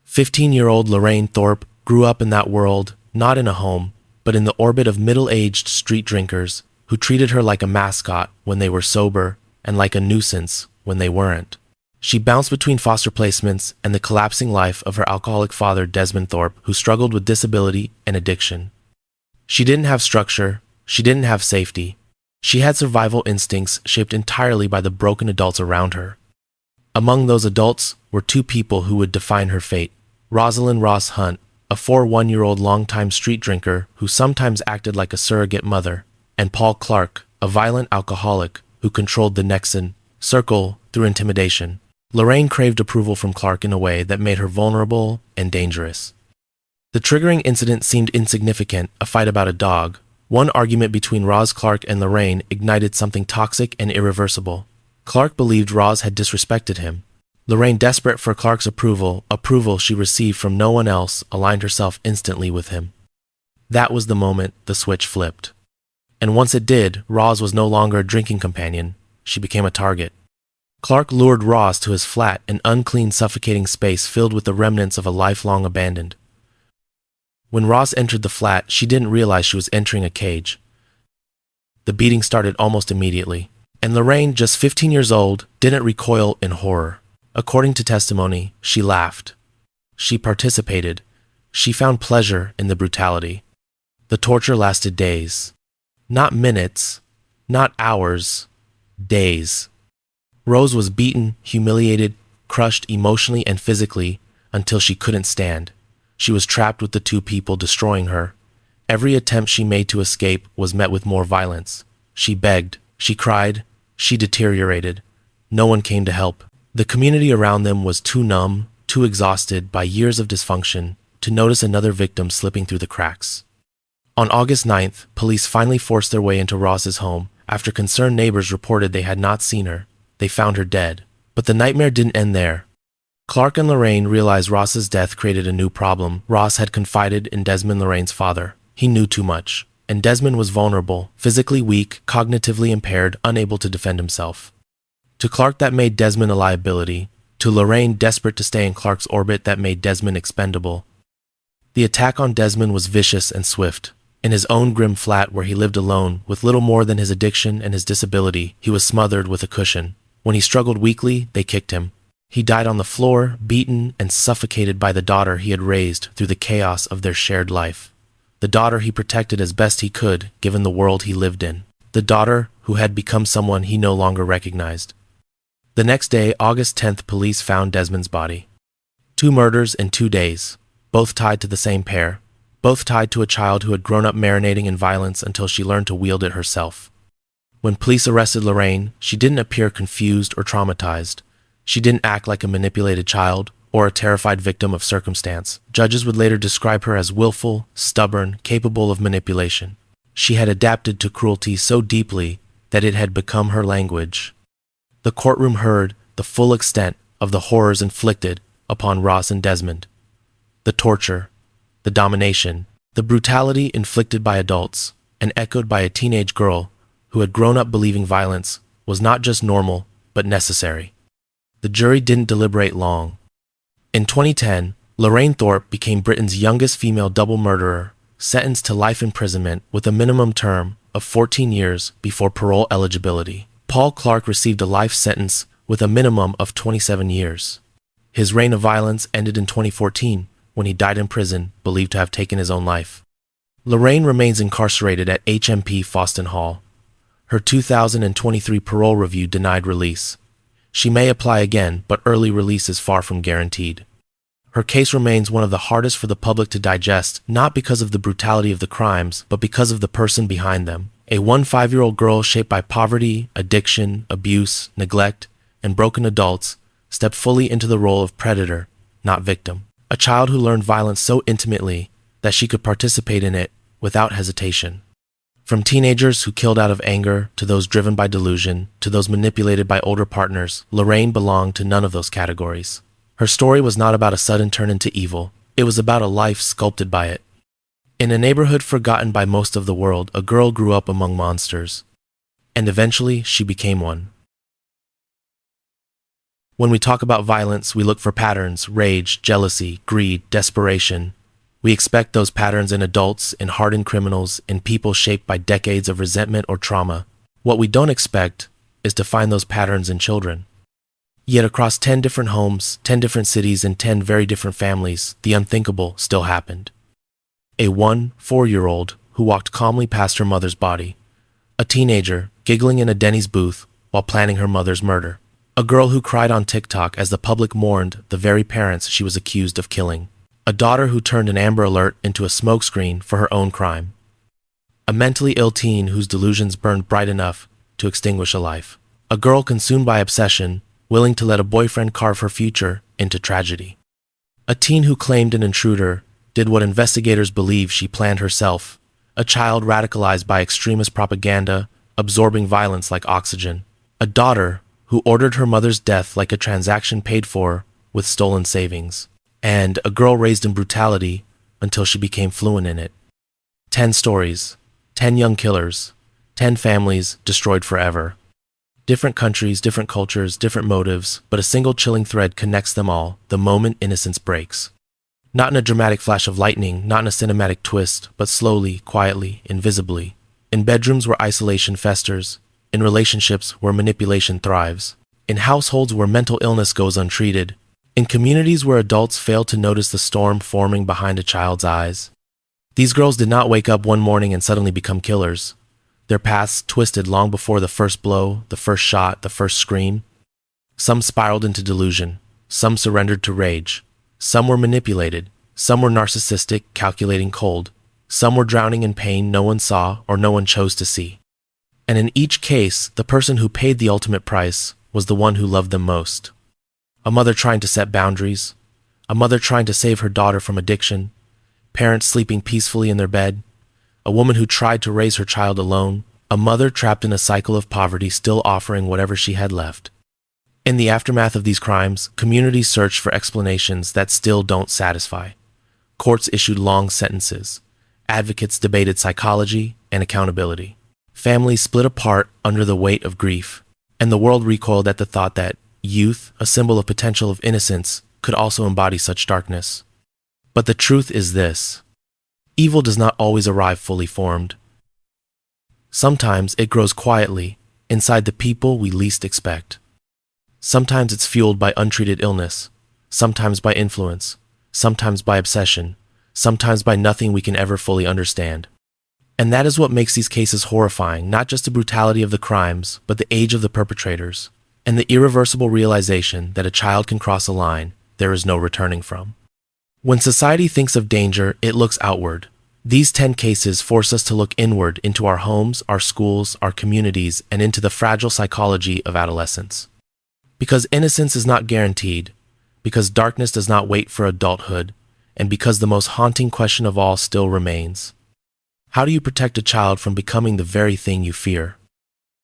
15-year-old Lorraine Thorpe grew up in that world, not in a home, but in the orbit of middle-aged street drinkers who treated her like a mascot when they were sober and like a nuisance when they weren't. She bounced between foster placements and the collapsing life of her alcoholic father, Desmond Thorpe, who struggled with disability and addiction. She didn't have structure. She didn't have safety. She had survival instincts shaped entirely by the broken adults around her. Among those adults were two people who would define her fate. Rosalind Ross Hunt, a 41-year-old longtime street drinker who sometimes acted like a surrogate mother, and Paul Clark, a violent alcoholic who controlled the Nexon circle through intimidation. Lorraine craved approval from Clark in a way that made her vulnerable and dangerous. The triggering incident seemed insignificant, a fight about a dog. One argument between Roz Clark and Lorraine ignited something toxic and irreversible. Clark believed Roz had disrespected him. Lorraine, desperate for Clark's approval she received from no one else, aligned herself instantly with him. That was the moment the switch flipped. And once it did, Roz was no longer a drinking companion. She became a target. Clark lured Roz to his flat, an unclean, suffocating space filled with the remnants of a life long abandoned. When Roz entered the flat, she didn't realize she was entering a cage. The beating started almost immediately, and Lorraine, just 15 years old, didn't recoil in horror. According to testimony, she laughed. She participated. She found pleasure in the brutality. The torture lasted days. Not minutes, not hours, days. Rose was beaten, humiliated, crushed emotionally and physically until she couldn't stand. She was trapped with the two people destroying her. Every attempt she made to escape was met with more violence. She begged, she cried, she deteriorated. No one came to help. The community around them was too numb, too exhausted by years of dysfunction to notice another victim slipping through the cracks. On August 9th, police finally forced their way into Ross's home. After concerned neighbors reported they had not seen her, they found her dead. But the nightmare didn't end there. Clark and Lorraine realized Ross's death created a new problem. Ross had confided in Desmond, Lorraine's father. He knew too much, and Desmond was vulnerable, physically weak, cognitively impaired, unable to defend himself. To Clark, that made Desmond a liability. To Lorraine, desperate to stay in Clark's orbit, that made Desmond expendable. The attack on Desmond was vicious and swift. In his own grim flat where he lived alone, with little more than his addiction and his disability, he was smothered with a cushion. When he struggled weakly, they kicked him. He died on the floor, beaten and suffocated by the daughter he had raised through the chaos of their shared life. The daughter he protected as best he could, given the world he lived in. The daughter who had become someone he no longer recognized. The next day, August 10th, police found Desmond's body. 2 murders in 2 days, both tied to the same pair, both tied to a child who had grown up marinating in violence until she learned to wield it herself. When police arrested Lorraine, she didn't appear confused or traumatized. She didn't act like a manipulated child or a terrified victim of circumstance. Judges would later describe her as willful, stubborn, capable of manipulation. She had adapted to cruelty so deeply that it had become her language. The courtroom heard the full extent of the horrors inflicted upon Ross and Desmond. The torture, the domination, the brutality inflicted by adults and echoed by a teenage girl who had grown up believing violence was not just normal, but necessary. The jury didn't deliberate long. In 2010, Lorraine Thorpe became Britain's youngest female double murderer, sentenced to life imprisonment with a minimum term of 14 years before parole eligibility. Paul Clark received a life sentence with a minimum of 27 years. His reign of violence ended in 2014 when he died in prison, believed to have taken his own life. Lorraine remains incarcerated at HMP Foston Hall. Her 2023 parole review denied release. She may apply again, but early release is far from guaranteed. Her case remains one of the hardest for the public to digest, not because of the brutality of the crimes, but because of the person behind them. A 5-year-old girl shaped by poverty, addiction, abuse, neglect, and broken adults stepped fully into the role of predator, not victim. A child who learned violence so intimately that she could participate in it without hesitation. From teenagers who killed out of anger, to those driven by delusion, to those manipulated by older partners, Lorraine belonged to none of those categories. Her story was not about a sudden turn into evil. It was about a life sculpted by it. In a neighborhood forgotten by most of the world, a girl grew up among monsters. And eventually, she became one. When we talk about violence, we look for patterns: rage, jealousy, greed, desperation. We expect those patterns in adults, in hardened criminals, in people shaped by decades of resentment or trauma. What we don't expect is to find those patterns in children. Yet across 10 different homes, 10 different cities, and 10 very different families, the unthinkable still happened. A 4-year-old who walked calmly past her mother's body. A teenager giggling in a Denny's booth while planning her mother's murder. A girl who cried on TikTok as the public mourned the very parents she was accused of killing. A daughter who turned an Amber Alert into a smokescreen for her own crime. A mentally ill teen whose delusions burned bright enough to extinguish a life. A girl consumed by obsession, willing to let a boyfriend carve her future into tragedy. A teen who claimed an intruder did what investigators believe she planned herself. A child radicalized by extremist propaganda, absorbing violence like oxygen. A daughter who ordered her mother's death like a transaction paid for with stolen savings. And a girl raised in brutality until she became fluent in it. 10 stories, 10 young killers, 10 families destroyed forever. Different countries, different cultures, different motives, but a single chilling thread connects them all: the moment innocence breaks. Not in a dramatic flash of lightning, not in a cinematic twist, but slowly, quietly, invisibly. In bedrooms where isolation festers, in relationships where manipulation thrives, in households where mental illness goes untreated, in communities where adults fail to notice the storm forming behind a child's eyes. These girls did not wake up one morning and suddenly become killers. Their paths twisted long before the first blow, the first shot, the first scream. Some spiraled into delusion. Some surrendered to rage. Some were manipulated. Some were narcissistic, calculating, cold. Some were drowning in pain no one saw or no one chose to see. And in each case, the person who paid the ultimate price was the one who loved them most. A mother trying to set boundaries. A mother trying to save her daughter from addiction. Parents sleeping peacefully in their bed. A woman who tried to raise her child alone. A mother trapped in a cycle of poverty, still offering whatever she had left. In the aftermath of these crimes, communities searched for explanations that still don't satisfy. Courts issued long sentences. Advocates debated psychology and accountability. Families split apart under the weight of grief. And the world recoiled at the thought that youth, a symbol of potential of innocence, could also embody such darkness. But the truth is this: evil does not always arrive fully formed. Sometimes it grows quietly, inside the people we least expect. Sometimes it's fueled by untreated illness, sometimes by influence, sometimes by obsession, sometimes by nothing we can ever fully understand. And that is what makes these cases horrifying, not just the brutality of the crimes, but the age of the perpetrators, and the irreversible realization that a child can cross a line there is no returning from. When society thinks of danger, it looks outward. These 10 cases force us to look inward into our homes, our schools, our communities, and into the fragile psychology of adolescence. Because innocence is not guaranteed, because darkness does not wait for adulthood, and because the most haunting question of all still remains: how do you protect a child from becoming the very thing you fear?